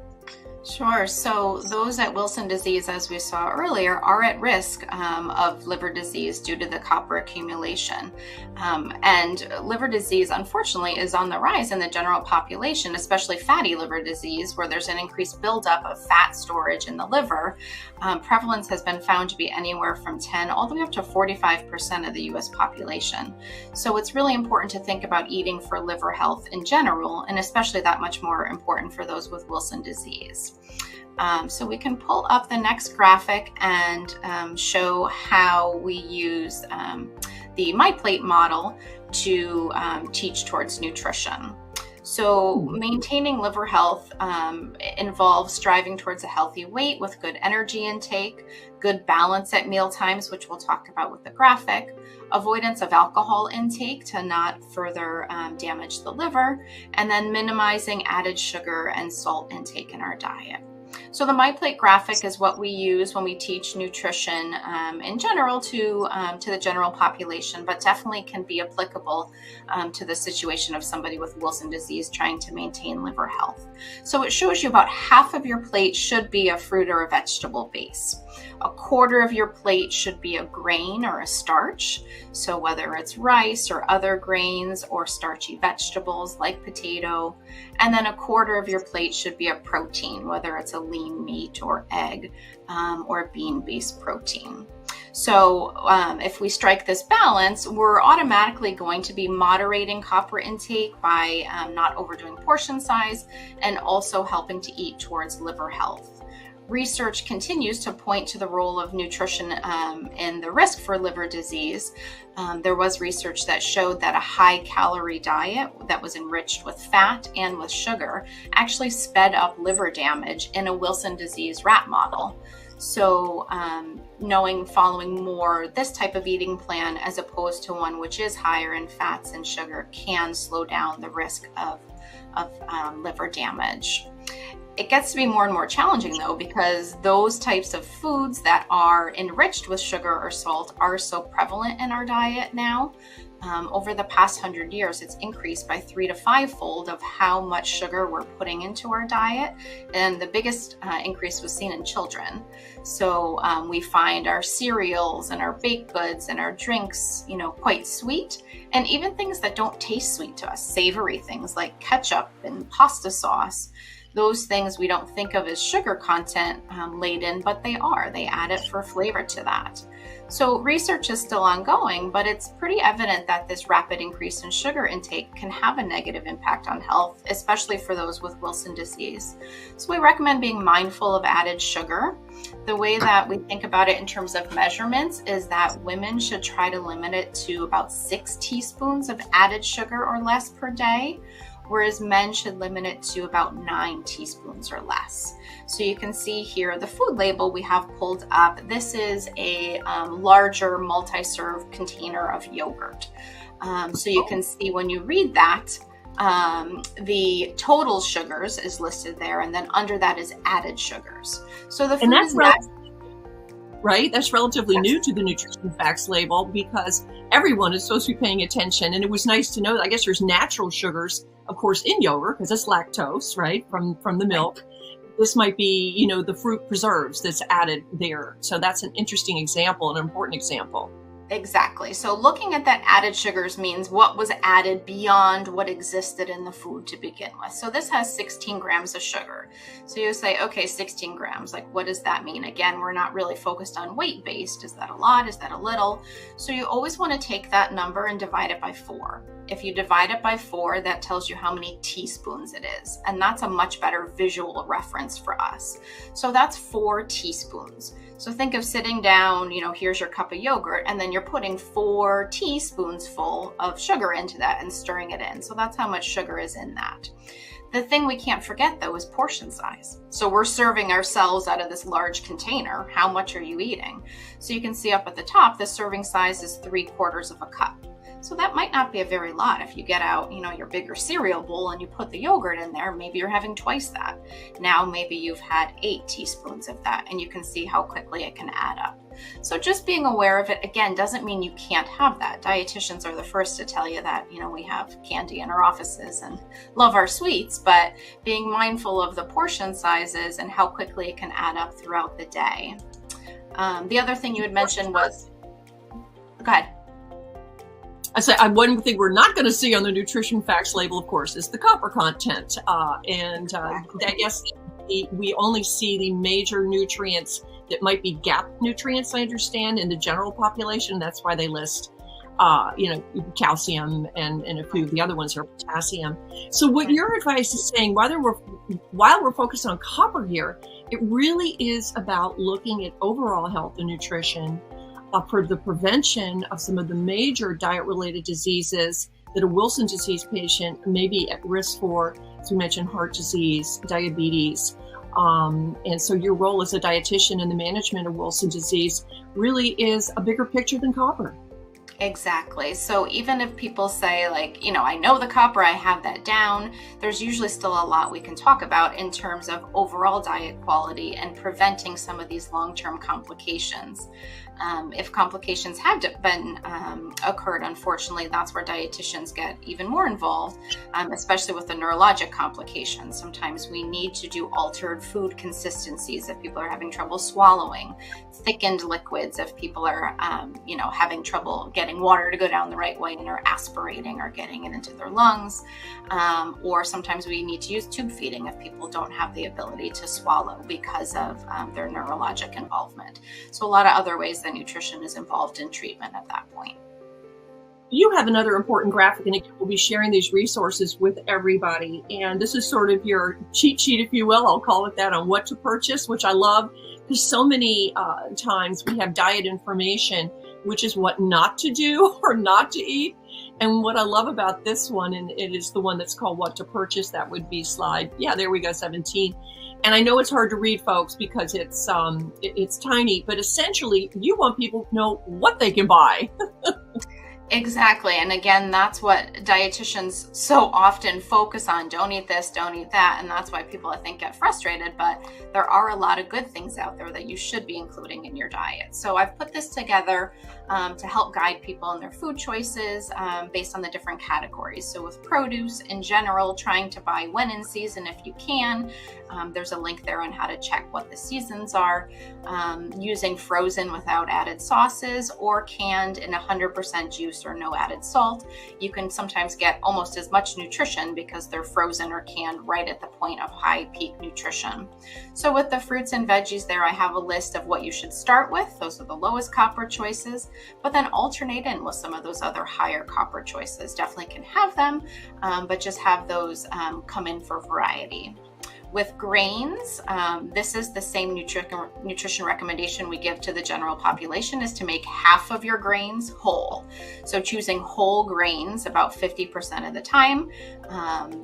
Sure. So those at Wilson disease, as we saw earlier, are at risk of liver disease due to the copper accumulation. And liver disease, unfortunately, is on the rise in the general population, especially fatty liver disease, where there's an increased buildup of fat storage in the liver. Prevalence has been found to be anywhere from 10 all the way up to 45% of the U.S. population. So it's really important to think about eating for liver health in general, and especially that much more important for those with Wilson disease. So we can pull up the next graphic and show how we use the MyPlate model to teach towards nutrition. So maintaining liver health involves striving towards a healthy weight with good energy intake, good balance at meal times, which we'll talk about with the graphic, avoidance of alcohol intake to not further damage the liver, and then minimizing added sugar and salt intake in our diet. So the MyPlate graphic is what we use when we teach nutrition in general to the general population, but definitely can be applicable to the situation of somebody with Wilson disease trying to maintain liver health. So it shows you about half of your plate should be a fruit or a vegetable base. A quarter of your plate should be a grain or a starch. So whether it's rice or other grains or starchy vegetables like potato. And then a quarter of your plate should be a protein, whether it's a lean meat or egg or a bean-based protein. So if we strike this balance, we're automatically going to be moderating copper intake by not overdoing portion size and also helping to eat towards liver health. Research continues to point to the role of nutrition in the risk for liver disease. There was research that showed that a high-calorie diet that was enriched with fat and with sugar actually sped up liver damage in a Wilson disease rat model. So following more this type of eating plan as opposed to one which is higher in fats and sugar can slow down the risk of liver damage. It gets to be more and more challenging though, because those types of foods that are enriched with sugar or salt are so prevalent in our diet now. Over the past 100 years, it's increased by 3 to 5-fold of how much sugar we're putting into our diet. And the biggest increase was seen in children. So we find our cereals and our baked goods and our drinks, quite sweet. And even things that don't taste sweet to us, savory things like ketchup and pasta sauce. Those things we don't think of as sugar content laden, but they are. They add it for flavor to that. So research is still ongoing, but it's pretty evident that this rapid increase in sugar intake can have a negative impact on health, especially for those with Wilson disease. So we recommend being mindful of added sugar. The way that we think about it in terms of measurements is that women should try to limit it to about 6 teaspoons of added sugar or less per day, whereas men should limit it to about 9 teaspoons or less. So you can see here the food label we have pulled up. This is a larger multi-serve container of yogurt. So you can see when you read that, the total sugars is listed there, and then under that is added sugars. So the food right? That's relatively new to the nutrition facts label because everyone is supposed to be paying attention. And it was nice to know that I guess there's natural sugars, of course, in yogurt because it's lactose, right, from the milk. This might be, the fruit preserves that's added there. So that's an interesting example, an important example. Exactly. So looking at that added sugars means what was added beyond what existed in the food to begin with. So this has 16 grams of sugar. So you say, okay, 16 grams, like what does that mean? Again, we're not really focused on weight-based. Is that a lot? Is that a little? So you always want to take that number and divide it by 4. If you divide it by 4, that tells you how many teaspoons it is. And that's a much better visual reference for us. So that's 4 teaspoons. So think of sitting down, here's your cup of yogurt, and then you're putting 4 teaspoons full of sugar into that and stirring it in. So that's how much sugar is in that. The thing we can't forget though is portion size. So we're serving ourselves out of this large container. How much are you eating? So you can see up at the top, the serving size is 3/4 of a cup. So that might not be a very lot. If you get out, your bigger cereal bowl and you put the yogurt in there, maybe you're having twice that. Now maybe you've had 8 teaspoons of that, and you can see how quickly it can add up. So just being aware of it, again, doesn't mean you can't have that. Dietitians are the first to tell you that, we have candy in our offices and love our sweets, but being mindful of the portion sizes and how quickly it can add up throughout the day. The other thing you had mentioned was, go ahead. I say one thing we're not going to see on the nutrition facts label, of course, is the copper content. That yes, we only see the major nutrients that might be gap nutrients, I understand, in the general population. That's why they list, calcium and a few of the other ones are potassium. So what your advice is saying, while we're focused on copper here, it really is about looking at overall health and nutrition for the prevention of some of the major diet-related diseases that a Wilson disease patient may be at risk for, as we mentioned, heart disease, diabetes. And so your role as a dietitian in the management of Wilson disease really is a bigger picture than copper. Exactly. So even if people say I know the copper, I have that down, there's usually still a lot we can talk about in terms of overall diet quality and preventing some of these long-term complications. If complications have been occurred, unfortunately, that's where dietitians get even more involved, especially with the neurologic complications. Sometimes we need to do altered food consistencies if people are having trouble swallowing, thickened liquids if people are, having trouble getting water to go down the right way and are aspirating or getting it into their lungs. Or sometimes we need to use tube feeding if people don't have the ability to swallow because of their neurologic involvement. So a lot of other ways that nutrition is involved in treatment at that point. You have another important graphic, and again, we'll be sharing these resources with everybody. And this is sort of your cheat sheet, if you will. I'll call it that, on what to purchase, which I love, because so many times we have diet information, which is what not to do or not to eat. And what I love about this one, and it is the one that's called What to Purchase, that would be slide, there we go, 17. And I know it's hard to read, folks, because it's tiny, but essentially you want people to know what they can buy. Exactly. And again, that's what dietitians so often focus on. Don't eat this, don't eat that. And that's why people, I think, get frustrated. But there are a lot of good things out there that you should be including in your diet. So I've put this together to help guide people in their food choices based on the different categories. So with produce in general, trying to buy when in season if you can. There's a link there on how to check what the seasons are. Using frozen without added sauces or canned in 100% juice or no added salt. You can sometimes get almost as much nutrition because they're frozen or canned right at the point of high peak nutrition. So with the fruits and veggies there, I have a list of what you should start with. Those are the lowest copper choices, but then alternate in with some of those other higher copper choices. Definitely can have them, but just have those come in for variety. With grains, this is the same nutrition recommendation we give to the general population, is to make half of your grains whole. So choosing whole grains about 50% of the time,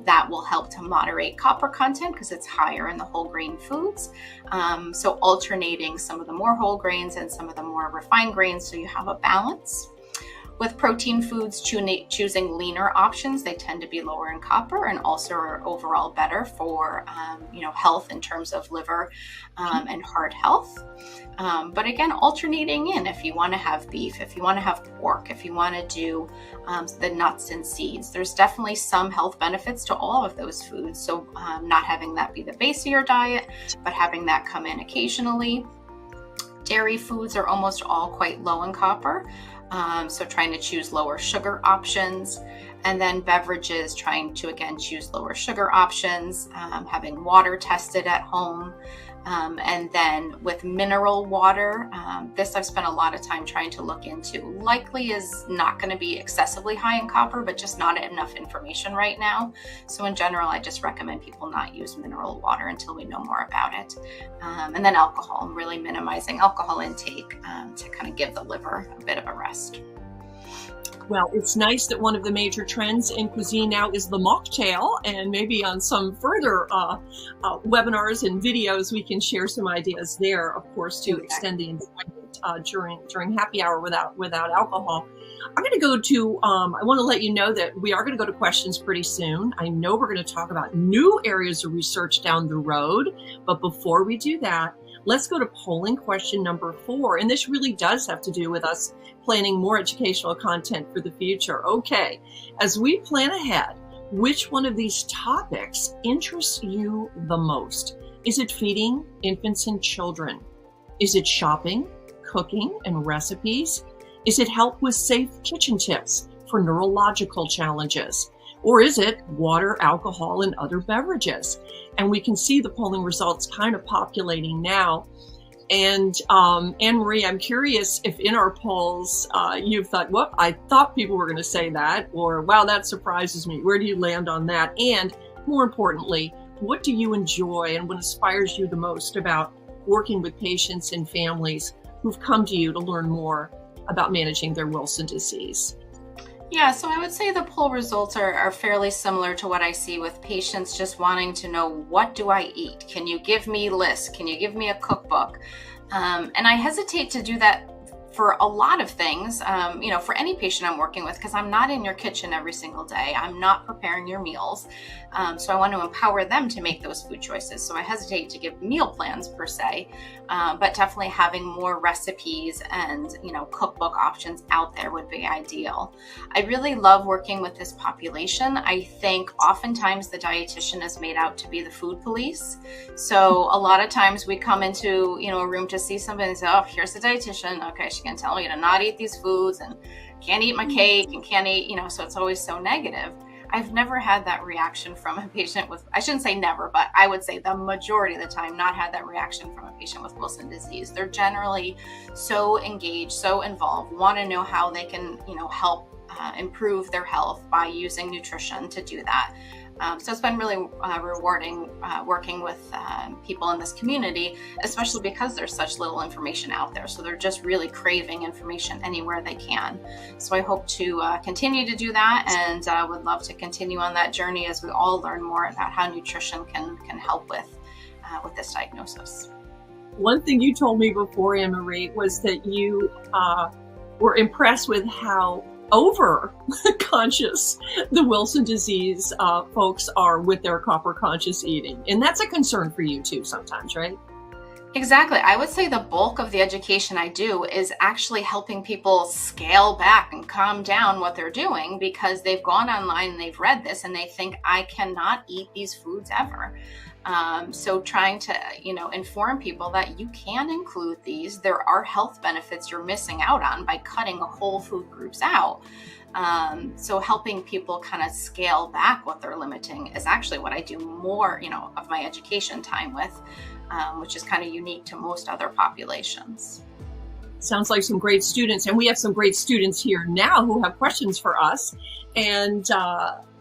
that will help to moderate copper content because it's higher in the whole grain foods. So alternating some of the more whole grains and some of the more refined grains so you have a balance. With protein foods, choosing leaner options, they tend to be lower in copper and also are overall better for health in terms of liver and heart health. But again, alternating in if you want to have beef, if you want to have pork, if you want to do the nuts and seeds. There's definitely some health benefits to all of those foods. So not having that be the base of your diet, but having that come in occasionally. Dairy foods are almost all quite low in copper. So trying to choose lower sugar options, and then beverages, trying to again choose lower sugar options, having water tested at home. And then with mineral water, this I've spent a lot of time trying to look into. Likely is not going to be excessively high in copper, but just not enough information right now. So in general, I just recommend people not use mineral water until we know more about it. And then alcohol, really minimizing alcohol intake to kind of give the liver a bit of a rest. Well, it's nice that one of the major trends in cuisine now is the mocktail, and maybe on some further webinars and videos we can share some ideas there, of course, to extend the enjoyment during happy hour without alcohol. I'm going to go to, I want to let you know that we are going to go to questions pretty soon. I know we're going to talk about new areas of research down the road, but before we do that, let's go to polling question number 4. And this really does have to do with us planning more educational content for the future. Okay, as we plan ahead, which one of these topics interests you the most? Is it feeding infants and children? Is it shopping, cooking, and recipes? Is it help with safe kitchen tips for neurological challenges? Or is it water, alcohol, and other beverages? And we can see the polling results kind of populating now. And Anne Marie, I'm curious if in our polls you've thought, well, I thought people were going to say that, or wow, that surprises me. Where do you land on that? And more importantly, what do you enjoy and what inspires you the most about working with patients and families who've come to you to learn more about managing their Wilson disease? Yeah, so I would say the poll results are fairly similar to what I see with patients just wanting to know, what do I eat? Can you give me lists? Can you give me a cookbook? And I hesitate to do that for a lot of things, for any patient I'm working with, because I'm not in your kitchen every single day, I'm not preparing your meals. So I want to empower them to make those food choices. So I hesitate to give meal plans per se, but definitely having more recipes and, cookbook options out there would be ideal. I really love working with this population. I think oftentimes the dietitian is made out to be the food police. So a lot of times we come into, a room to see somebody and say, oh, here's the dietitian. Okay, she can tell me to not eat these foods and can't eat my cake and can't eat, so it's always so negative. I've never had that reaction from a patient with, I shouldn't say never, but I would say the majority of the time not had that reaction from a patient with Wilson disease. They're generally so engaged, so involved, want to know how they can, help improve their health by using nutrition to do that. So it's been really rewarding working with people in this community, especially because there's such little information out there. So they're just really craving information anywhere they can. So I hope to continue to do that, and would love to continue on that journey as we all learn more about how nutrition can help with this diagnosis. One thing you told me before, Anne-Marie, was that you were impressed with how over conscious the Wilson disease folks are with their copper conscious eating. And that's a concern for you too sometimes, right? Exactly. I would say the bulk of the education I do is actually helping people scale back and calm down what they're doing, because they've gone online and they've read this and they think, I cannot eat these foods ever. So trying to, inform people that you can include these. There are health benefits you're missing out on by cutting whole food groups out. So helping people kind of scale back what they're limiting is actually what I do more, of my education time with, which is kind of unique to most other populations. Sounds like some great students. And we have some great students here now who have questions for us. And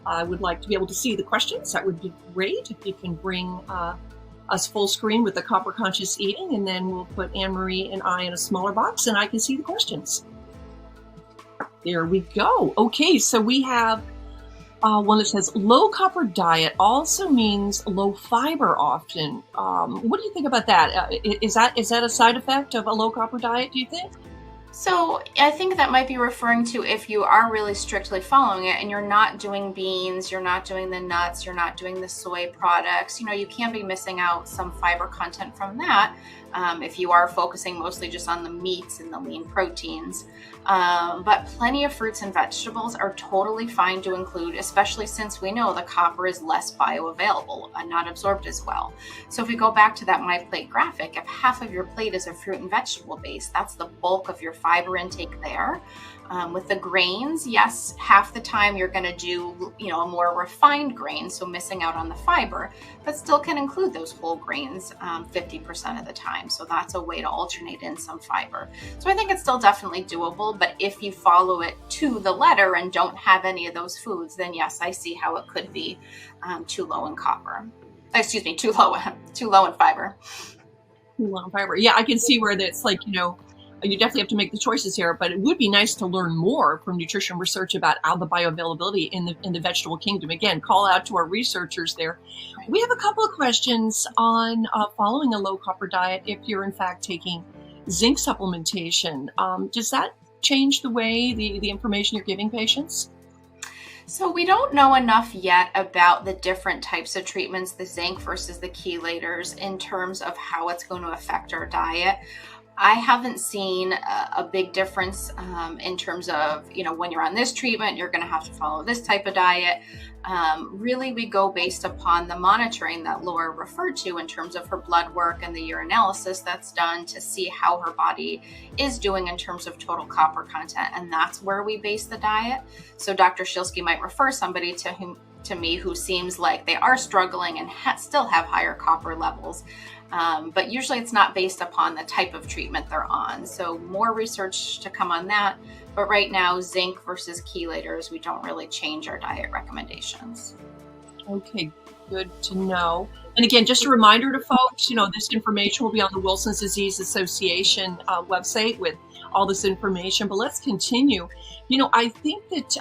I would like to be able to see the questions. That would be great if you can bring us full screen with the copper conscious eating, and then we'll put Anne-Marie and I in a smaller box and I can see the questions. There we go. Okay, so we have one that says low copper diet also means low fiber often. What do you think about that? Is that a side effect of a low copper diet, do you think? So I think that might be referring to if you are really strictly following it and you're not doing beans, you're not doing the nuts, you're not doing the soy products, you can be missing out some fiber content from that. If you are focusing mostly just on the meats and the lean proteins. But plenty of fruits and vegetables are totally fine to include, especially since we know the copper is less bioavailable and not absorbed as well. So if we go back to that My Plate graphic, if half of your plate is a fruit and vegetable base, that's the bulk of your fiber intake there. With the grains, yes, half the time you're going to do, a more refined grain, so missing out on the fiber, but still can include those whole grains 50% of the time. So that's a way to alternate in some fiber. So I think it's still definitely doable, but if you follow it to the letter and don't have any of those foods, then yes, I see how it could be too low in copper. Excuse me, too low in fiber. Too low in fiber. Yeah, I can see where it's like, you definitely have to make the choices here, but it would be nice to learn more from nutrition research about how the bioavailability in the vegetable kingdom. Again, call out to our researchers there. We have a couple of questions on following a low copper diet if you're in fact taking zinc supplementation. Does that change the way the information you're giving patients? So we don't know enough yet about the different types of treatments, the zinc versus the chelators, in terms of how it's going to affect our diet. I haven't seen a big difference in terms of, when you're on this treatment, you're going to have to follow this type of diet. Really, we go based upon the monitoring that Laura referred to in terms of her blood work and the urinalysis that's done to see how her body is doing in terms of total copper content. And that's where we base the diet. So Dr. Shilsky might refer somebody to me who seems like they are struggling and still have higher copper levels. But usually it's not based upon the type of treatment they're on. So more research to come on that. But right now, zinc versus chelators, we don't really change our diet recommendations. Okay, good to know. And again, just a reminder to folks, this information will be on the Wilson's Disease Association website with all this information. But let's continue. I think that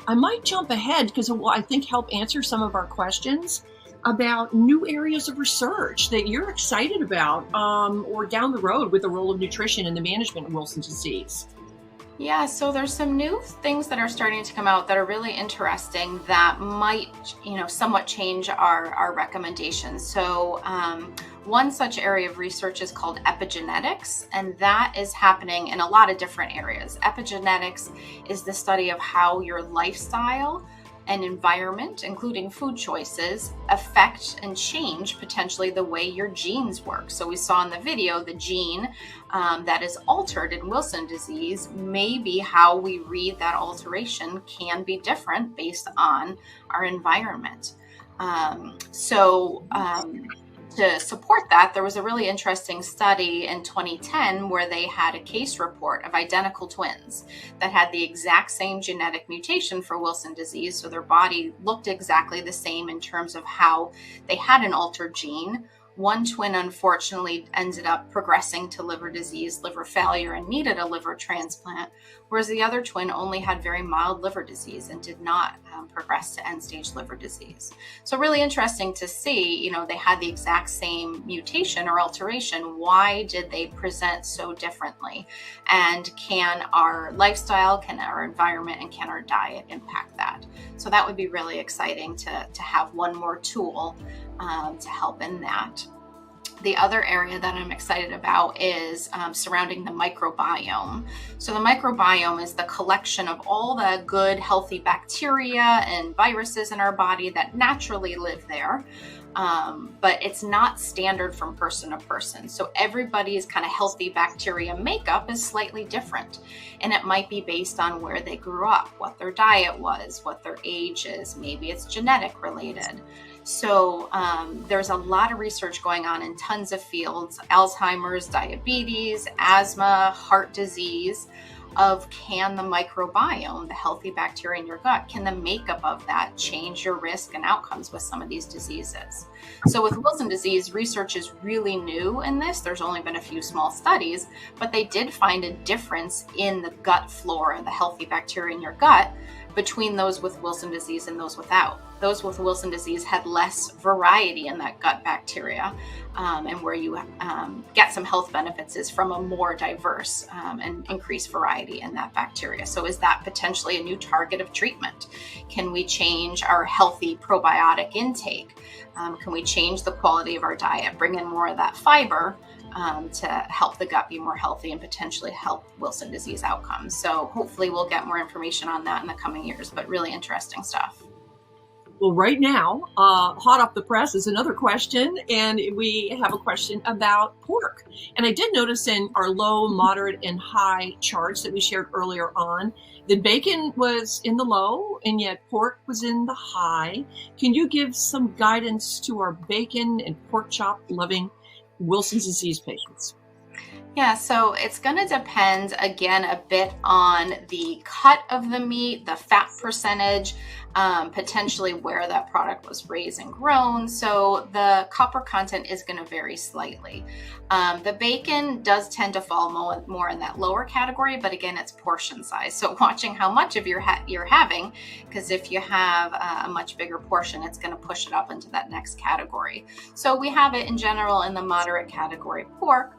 I might jump ahead because it will, I think, help answer some of our questions. about new areas of research that you're excited about, or down the road with the role of nutrition in the management of Wilson's disease. Yeah, so there's some new things that are starting to come out that are really interesting that might, somewhat change our recommendations. So one such area of research is called epigenetics, and that is happening in a lot of different areas. Epigenetics is the study of how your lifestyle and environment, including food choices, affect and change potentially the way your genes work. So we saw in the video the gene that is altered in Wilson disease, maybe how we read that alteration can be different based on our environment. To support that, there was a really interesting study in 2010 where they had a case report of identical twins that had the exact same genetic mutation for Wilson disease. So their body looked exactly the same in terms of how they had an altered gene. One twin unfortunately ended up progressing to liver disease, liver failure, and needed a liver transplant, whereas the other twin only had very mild liver disease and did not progress to end-stage liver disease. So really interesting to see, they had the exact same mutation or alteration. Why did they present so differently? And can our lifestyle, can our environment, and can our diet impact that? So that would be really exciting to have one more tool to help in that. The other area that I'm excited about is surrounding the microbiome. So the microbiome is the collection of all the good, healthy bacteria and viruses in our body that naturally live there. But it's not standard from person to person. So everybody's kind of healthy bacteria makeup is slightly different. And it might be based on where they grew up, what their diet was, what their age is. Maybe it's genetic related. So there's a lot of research going on in tons of fields: Alzheimer's, diabetes, asthma, heart disease, of can the microbiome, the healthy bacteria in your gut, can the makeup of that change your risk and outcomes with some of these diseases? So with Wilson disease, research is really new in this. There's only been a few small studies, but they did find a difference in the gut flora, the healthy bacteria in your gut, between those with Wilson disease and those without. Those with Wilson disease had less variety in that gut bacteria, and where you get some health benefits is from a more diverse and increased variety in that bacteria. So is that potentially a new target of treatment? Can we change our healthy probiotic intake? Can we change the quality of our diet, bring in more of that fiber to help the gut be more healthy and potentially help Wilson disease outcomes? So hopefully we'll get more information on that in the coming years, but really interesting stuff. Well, right now, hot off the press is another question, and we have a question about pork. And I did notice in our low, moderate, and high charts that we shared earlier on that bacon was in the low, and yet pork was in the high. Can you give some guidance to our bacon and pork chop loving Wilson's disease patients? Yeah, so it's going to depend again a bit on the cut of the meat, the fat percentage, potentially where that product was raised and grown. So the copper content is going to vary slightly. The bacon does tend to fall more in that lower category, but again, it's portion size. So watching how much of you're having, because if you have a much bigger portion, it's going to push it up into that next category. So we have it in general in the moderate category pork.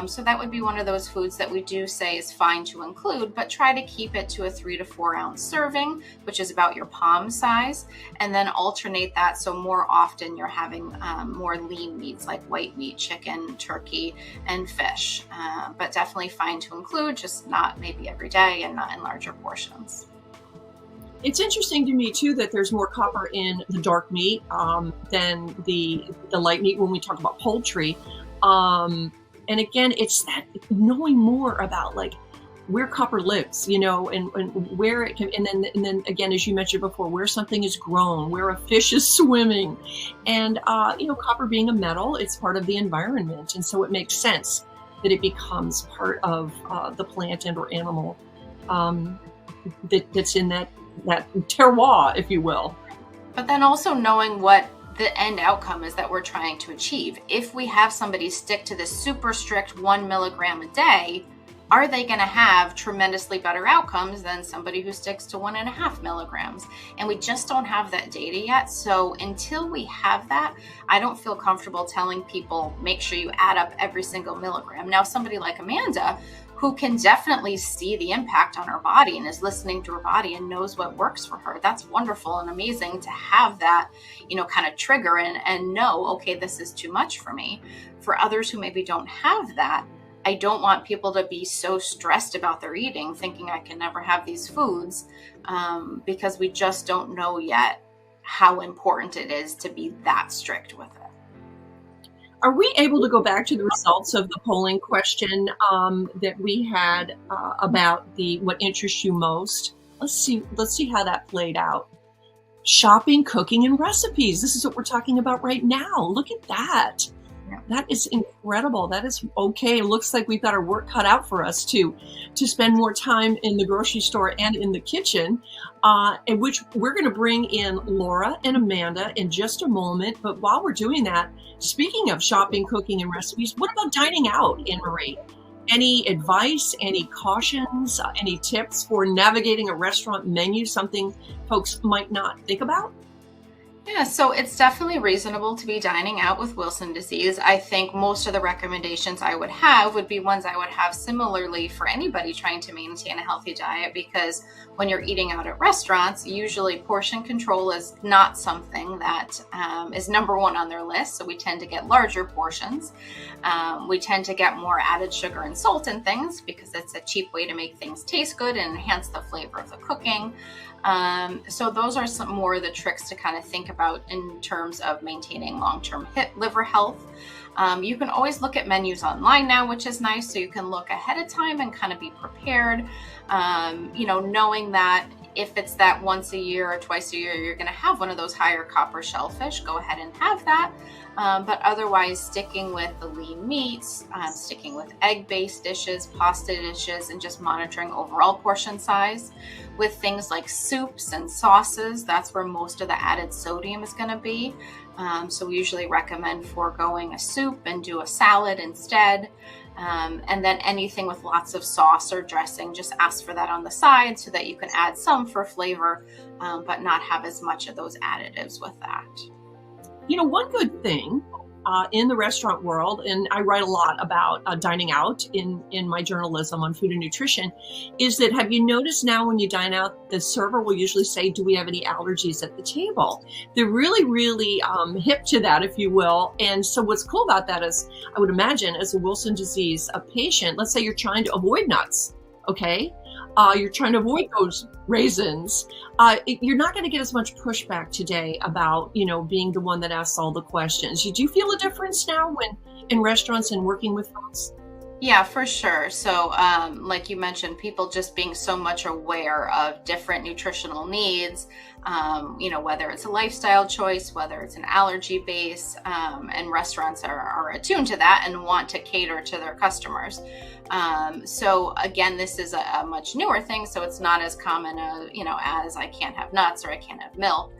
So that would be one of those foods that we do say is fine to include, but try to keep it to a 3 to 4 ounce serving, which is about your palm size, and then alternate that. So more often you're having more lean meats like white meat, chicken, turkey, and fish, but definitely fine to include, just not maybe every day and not in larger portions. It's interesting to me too that there's more copper in the dark meat than the light meat when we talk about poultry. And again, it's that knowing more about like where copper lives, and where it can, and then again, as you mentioned before, where something is grown, where a fish is swimming, and copper being a metal, it's part of the environment, and so it makes sense that it becomes part of the plant and or animal that's in that terroir, if you will. But then also knowing what the end outcome is that we're trying to achieve. If we have somebody stick to this super strict 1 milligram a day, are they going to have tremendously better outcomes than somebody who sticks to 1.5 milligrams? And we just don't have that data yet. So until we have that, I don't feel comfortable telling people, make sure you add up every single milligram. Now, somebody like Amanda, who can definitely see the impact on her body and is listening to her body and knows what works for her, that's wonderful and amazing to have that, kind of trigger and know, okay, this is too much for me. For others who maybe don't have that, I don't want people to be so stressed about their eating, thinking I can never have these foods, because we just don't know yet how important it is to be that strict with it. Are we able to go back to the results of the polling question that we had about what interests you most? Let's see how that played out. Shopping, cooking, and recipes. This is what we're talking about right now. Look at that. That is incredible. That is okay. It looks like we've got our work cut out for us to spend more time in the grocery store and in the kitchen, in which we're going to bring in Laura and Amanda in just a moment. But while we're doing that, speaking of shopping, cooking, and recipes, what about dining out, Anne-Marie? Any advice, any cautions, any tips for navigating a restaurant menu, something folks might not think about? Yeah, so it's definitely reasonable to be dining out with Wilson disease. I think most of the recommendations I would have would be ones I would have similarly for anybody trying to maintain a healthy diet, because when you're eating out at restaurants, usually portion control is not something that is number one on their list. So we tend to get larger portions. We tend to get more added sugar and salt in things because it's a cheap way to make things taste good and enhance the flavor of the cooking. So those are some more of the tricks to kind of think about in terms of maintaining long-term liver health. You can always look at menus online now, which is nice. So you can look ahead of time and kind of be prepared, knowing that if it's that once a year or twice a year, you're going to have one of those higher copper shellfish, go ahead and have that. But otherwise, sticking with the lean meats, sticking with egg-based dishes, pasta dishes, and just monitoring overall portion size. With things like soups and sauces, that's where most of the added sodium is going to be. So we usually recommend foregoing a soup and do a salad instead. And then anything with lots of sauce or dressing, just ask for that on the side so that you can add some for flavor, but not have as much of those additives with that. One good thing in the restaurant world, and I write a lot about dining out in my journalism on food and nutrition, is that have you noticed now when you dine out, the server will usually say, do we have any allergies at the table? They're really, really hip to that, if you will. And so what's cool about that is, I would imagine, as a Wilson disease patient, let's say you're trying to avoid nuts, okay? You're trying to avoid those raisins. You're not going to get as much pushback today about, being the one that asks all the questions. Do you feel a difference now when in restaurants and working with folks? Yeah, for sure. So like you mentioned, people just being so much aware of different nutritional needs, whether it's a lifestyle choice, whether it's an allergy base, and restaurants are attuned to that and want to cater to their customers. So again, this is a much newer thing. So it's not as common, as I can't have nuts or I can't have milk.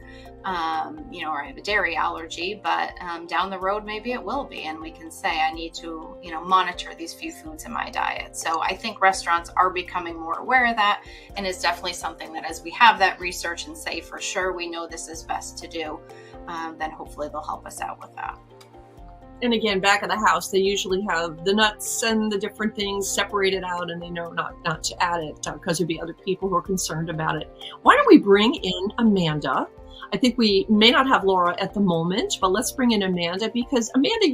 Or I have a dairy allergy, but down the road, maybe it will be. And we can say, I need to, monitor these few foods in my diet. So I think restaurants are becoming more aware of that. And it's definitely something that as we have that research and say, for sure, we know this is best to do, then hopefully they'll help us out with that. And again, back of the house, they usually have the nuts and the different things separated out, and they know not to add it because there'd be other people who are concerned about it. Why don't we bring in Amanda? I think we may not have Laura at the moment, but let's bring in Amanda, because Amanda,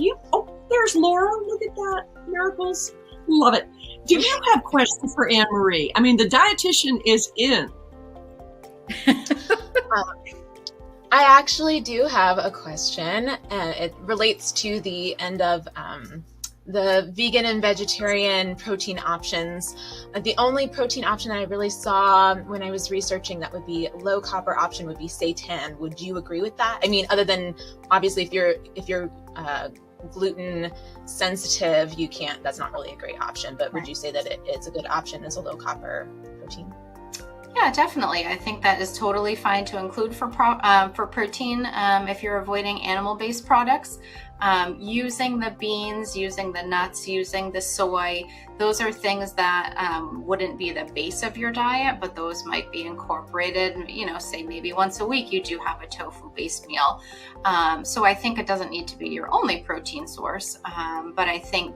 there's Laura. Look at that. Miracles. Love it. Do you have questions for Anne-Marie? I mean, the dietitian is in. I actually do have a question, and it relates to the end of the vegan and vegetarian protein options. The only protein option that I really saw when I was researching that would be low copper option would be seitan. Would you agree with that? I mean, other than obviously if you're gluten sensitive, you can't, that's not really a great option, but would you say that it's a good option as a low copper protein? Yeah, definitely. I think that is totally fine to include for protein if you're avoiding animal-based products. Using the beans, using the nuts, using the soy, those are things that wouldn't be the base of your diet, but those might be incorporated, say maybe once a week you do have a tofu-based meal. So I think it doesn't need to be your only protein source, but I think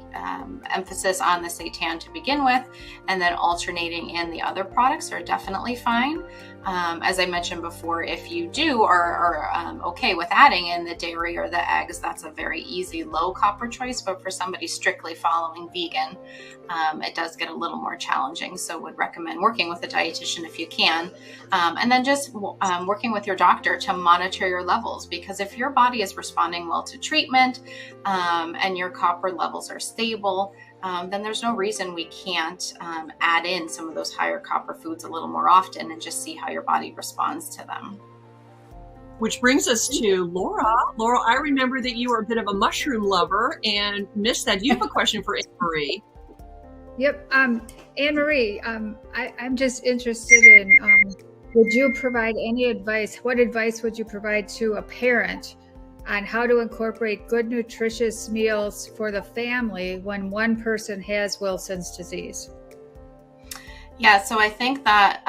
emphasis on the seitan to begin with, and then alternating in the other products are definitely fine. As I mentioned before, if you are okay with adding in the dairy or the eggs, that's a very easy low copper choice. But for somebody strictly following vegan, it does get a little more challenging. So would recommend working with a dietitian if you can. And then just working with your doctor to monitor your levels, because if your body is responding well to treatment and your copper levels are stable, then there's no reason we can't add in some of those higher copper foods a little more often and just see how your body responds to them. Which brings us to Laura. Laura, I remember that you were a bit of a mushroom lover and missed that. You have a question for Anne-Marie. Yep. Anne-Marie, I'm just interested in, would you provide any advice? What advice would you provide to a parent on how to incorporate good, nutritious meals for the family when one person has Wilson's disease? Yeah, so I think that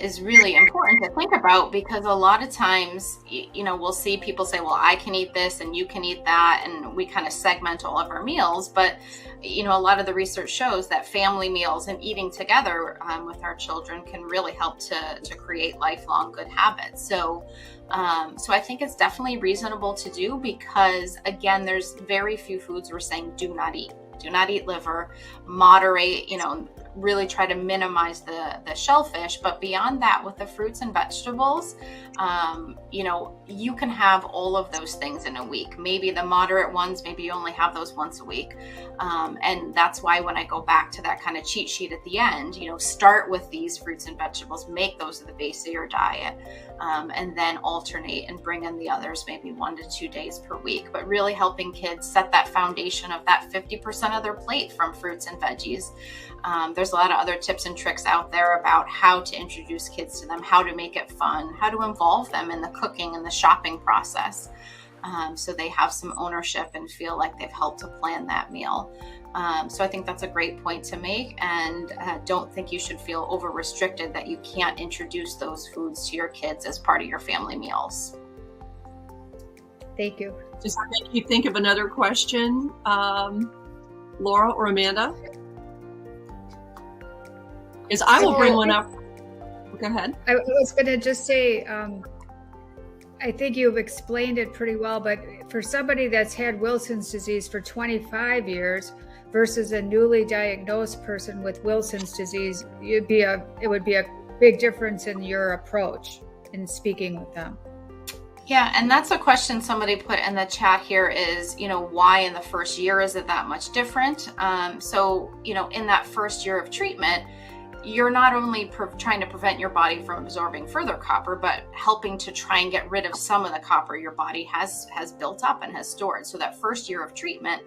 is really important to think about, because a lot of times, we'll see people say, well, I can eat this and you can eat that, and we kind of segment all of our meals. But, a lot of the research shows that family meals and eating together with our children can really help to create lifelong good habits. So I think it's definitely reasonable to do, because, again, there's very few foods we're saying do not eat. Do not eat liver, moderate, really try to minimize the shellfish. But beyond that, with the fruits and vegetables, you can have all of those things in a week. Maybe the moderate ones, maybe you only have those once a week. And that's why when I go back to that kind of cheat sheet at the end, start with these fruits and vegetables, make those the base of your diet, and then alternate and bring in the others maybe 1 to 2 days per week. But really helping kids set that foundation of that 50% of their plate from fruits and veggies. There's a lot of other tips and tricks out there about how to introduce kids to them, how to make it fun, how to involve them in the cooking and the shopping process, so they have some ownership and feel like they've helped to plan that meal. So I think that's a great point to make, and don't think you should feel over restricted that you can't introduce those foods to your kids as part of your family meals. Thank you. Does that make you think of another question, Laura or Amanda? Because I will bring one up. Go ahead. I was going to just say, I think you've explained it pretty well, but for somebody that's had Wilson's disease for 25 years versus a newly diagnosed person with Wilson's disease, it would be a big difference in your approach in speaking with them. Yeah, and that's a question somebody put in the chat here is, why in the first year is it that much different? So, in that first year of treatment, you're not only trying to prevent your body from absorbing further copper, but helping to try and get rid of some of the copper your body has built up and has stored. So that first year of treatment,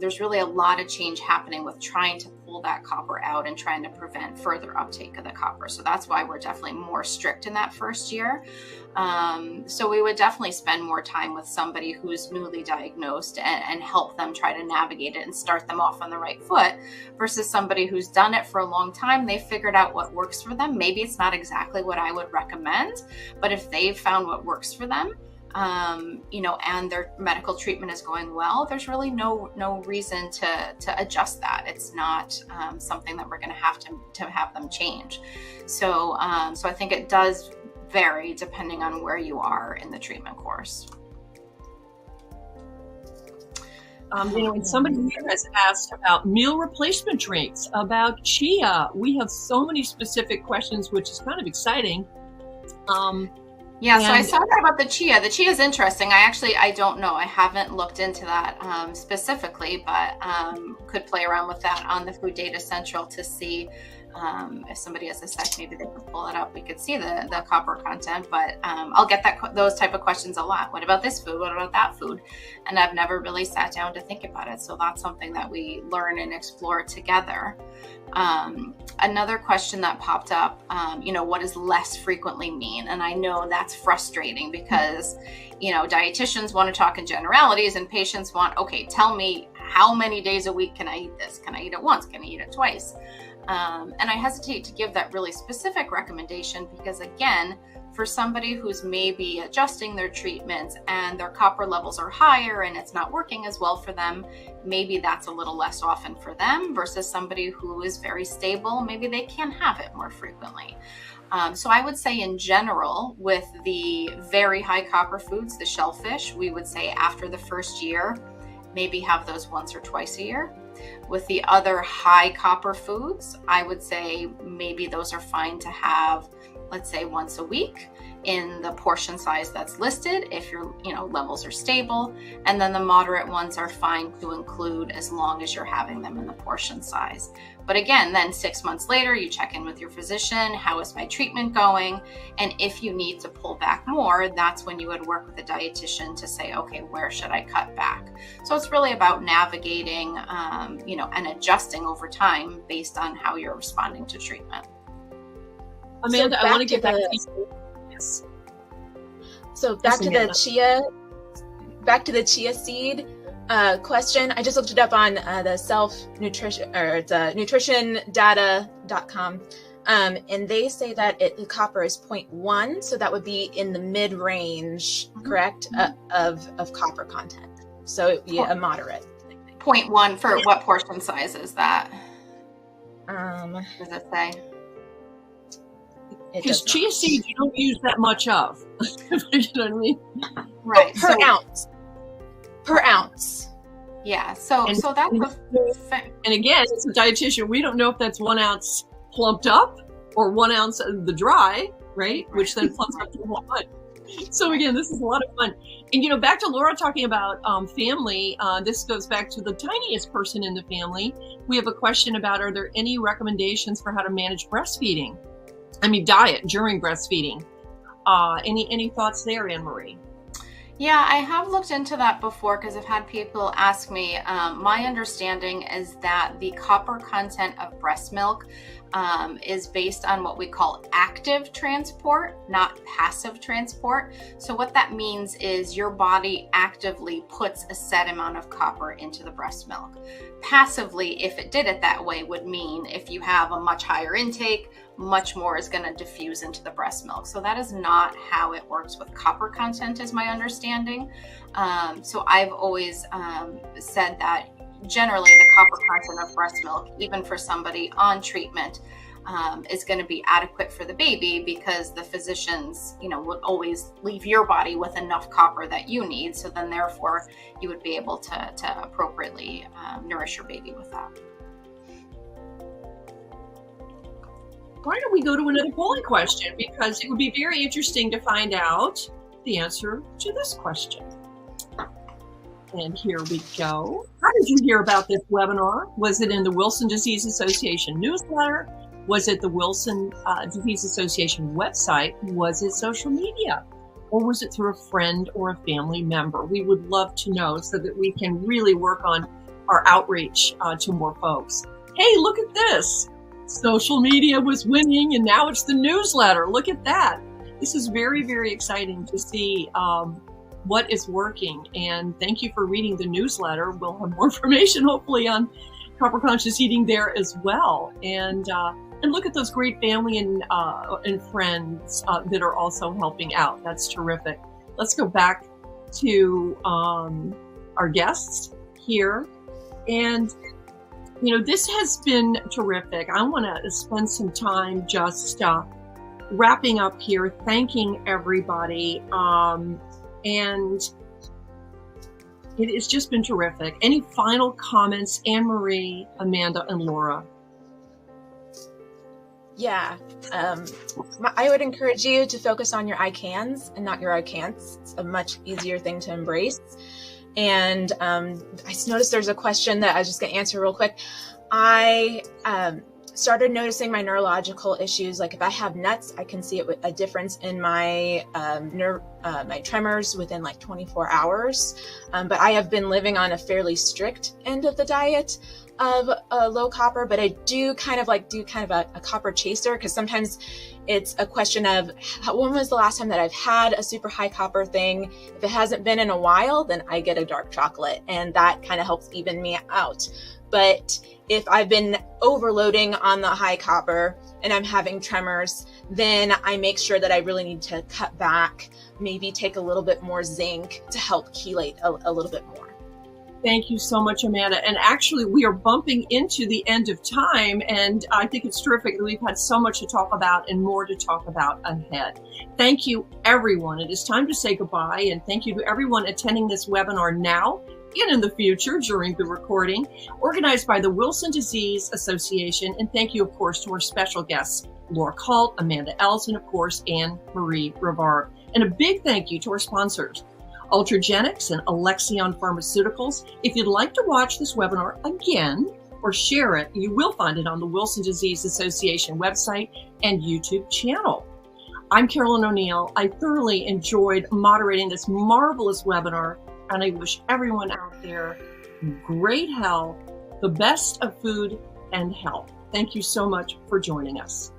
there's really a lot of change happening with trying to pull that copper out and trying to prevent further uptake of the copper. So that's why we're definitely more strict in that first year. So we would definitely spend more time with somebody who's newly diagnosed and help them try to navigate it and start them off on the right foot, versus somebody who's done it for a long time. They figured out what works for them. Maybe it's not exactly what I would recommend, but if they've found what works for them, and their medical treatment is going well, there's really no reason to adjust that. It's not something that we're going to have them change. So I think it does vary depending on where you are in the treatment course. And somebody here has asked about meal replacement drinks, about chia. We have so many specific questions, which is kind of exciting. So I saw that about the chia. The chia is interesting. I don't know. I haven't looked into that specifically, but could play around with that on the Food Data Central to see If somebody has a sec, maybe they can pull it up. We could see the copper content, but I'll get those type of questions a lot. What about this food? What about that food? And I've never really sat down to think about it. So that's something that we learn and explore together. Another question that popped up, what does less frequently mean? And I know that's frustrating because, dietitians want to talk in generalities and patients want, okay, tell me how many days a week can I eat this? Can I eat it once? Can I eat it twice? And I hesitate to give that really specific recommendation because, again, for somebody who's maybe adjusting their treatments and their copper levels are higher and it's not working as well for them, maybe that's a little less often for them versus somebody who is very stable. Maybe they can have it more frequently. So I would say in general, with the very high copper foods, the shellfish, we would say after the first year, maybe have those once or twice a year. With the other high copper foods, I would say maybe those are fine to have, let's say, once a week in the portion size that's listed if your levels are stable. And then the moderate ones are fine to include as long as you're having them in the portion size. But again, then 6 months later, you check in with your physician. How is my treatment going? And if you need to pull back more, that's when you would work with a dietitian to say, okay, where should I cut back? So it's really about navigating, and adjusting over time based on how you're responding to treatment. Amanda, I want to get back to you. Yes. So back to the chia seed question. I just looked it up on the self-nutrition or it's nutritiondata.com. And they say that the copper is 0.1. So that would be in the mid-range, correct, of copper content. So it would be a moderate. 0.1 for what portion size is that? Does it say? Because chia seeds you don't use that much of. You know what I mean? Right. Per ounce. Yeah. So that's the thing. And again, as a dietitian, we don't know if that's 1 ounce plumped up or 1 ounce of the dry, right? Which then plumps up to 1. So again, this is a lot of fun. And back to Laura talking about family, this goes back to the tiniest person in the family. We have a question about, are there any recommendations for how to manage breastfeeding? Diet during breastfeeding. Any thoughts there, Anne-Marie? Yeah, I have looked into that before because I've had people ask me. My understanding is that the copper content of breast milk is based on what we call active transport, not passive transport. So what that means is your body actively puts a set amount of copper into the breast milk. Passively, if it did it that way, would mean if you have a much higher intake, much more is going to diffuse into the breast milk. So that is not how it works with copper content, is my understanding. So I've always said that generally the copper content of breast milk, even for somebody on treatment, is going to be adequate for the baby because the physicians, would always leave your body with enough copper that you need. So then therefore you would be able to appropriately nourish your baby with that. Why don't we go to another polling question? Because it would be very interesting to find out the answer to this question. And here we go. How did you hear about this webinar? Was it in the Wilson Disease Association newsletter? Was it the Wilson Disease Association website? Was it social media? Or was it through a friend or a family member? We would love to know so that we can really work on our outreach to more folks. Hey, look at this. Social media was winning, and now it's the newsletter. Look at that. This is very, very exciting to see what is working. And thank you for reading the newsletter. We'll have more information, hopefully, on copper conscious eating there as well. And look at those great family and friends that are also helping out. That's terrific. Let's go back to our guests here. And this has been terrific. I want to spend some time just wrapping up here, thanking everybody. And it has just been terrific. Any final comments, Anne-Marie, Amanda, and Laura? Yeah. I would encourage you to focus on your I cans and not your I can'ts. It's a much easier thing to embrace. And I noticed there's a question that I was just going to answer real quick. I started noticing my neurological issues. Like if I have nuts, I can see a difference in my my tremors within like 24 hours. But I have been living on a fairly strict end of the diet of low copper, but I do kind of a copper chaser, because sometimes it's a question of when was the last time that I've had a super high copper thing. If it hasn't been in a while, then I get a dark chocolate, and that kind of helps even me out. But if I've been overloading on the high copper and I'm having tremors, then I make sure that I really need to cut back, maybe take a little bit more zinc to help chelate a little bit more. Thank you so much, Amanda. And actually, we are bumping into the end of time, and I think it's terrific that we've had so much to talk about and more to talk about ahead. Thank you, everyone. It is time to say goodbye, and thank you to everyone attending this webinar now and in the future during the recording, organized by the Wilson Disease Association. And thank you, of course, to our special guests, Laura Kalt, Amanda Els, and of course, Anne Marie Rivard. And a big thank you to our sponsors, Ultragenyx and Alexion Pharmaceuticals. If you'd like to watch this webinar again or share it, you will find it on the Wilson Disease Association website and YouTube channel. I'm Carolyn O'Neill. I thoroughly enjoyed moderating this marvelous webinar, and I wish everyone out there great health, the best of food and health. Thank you so much for joining us.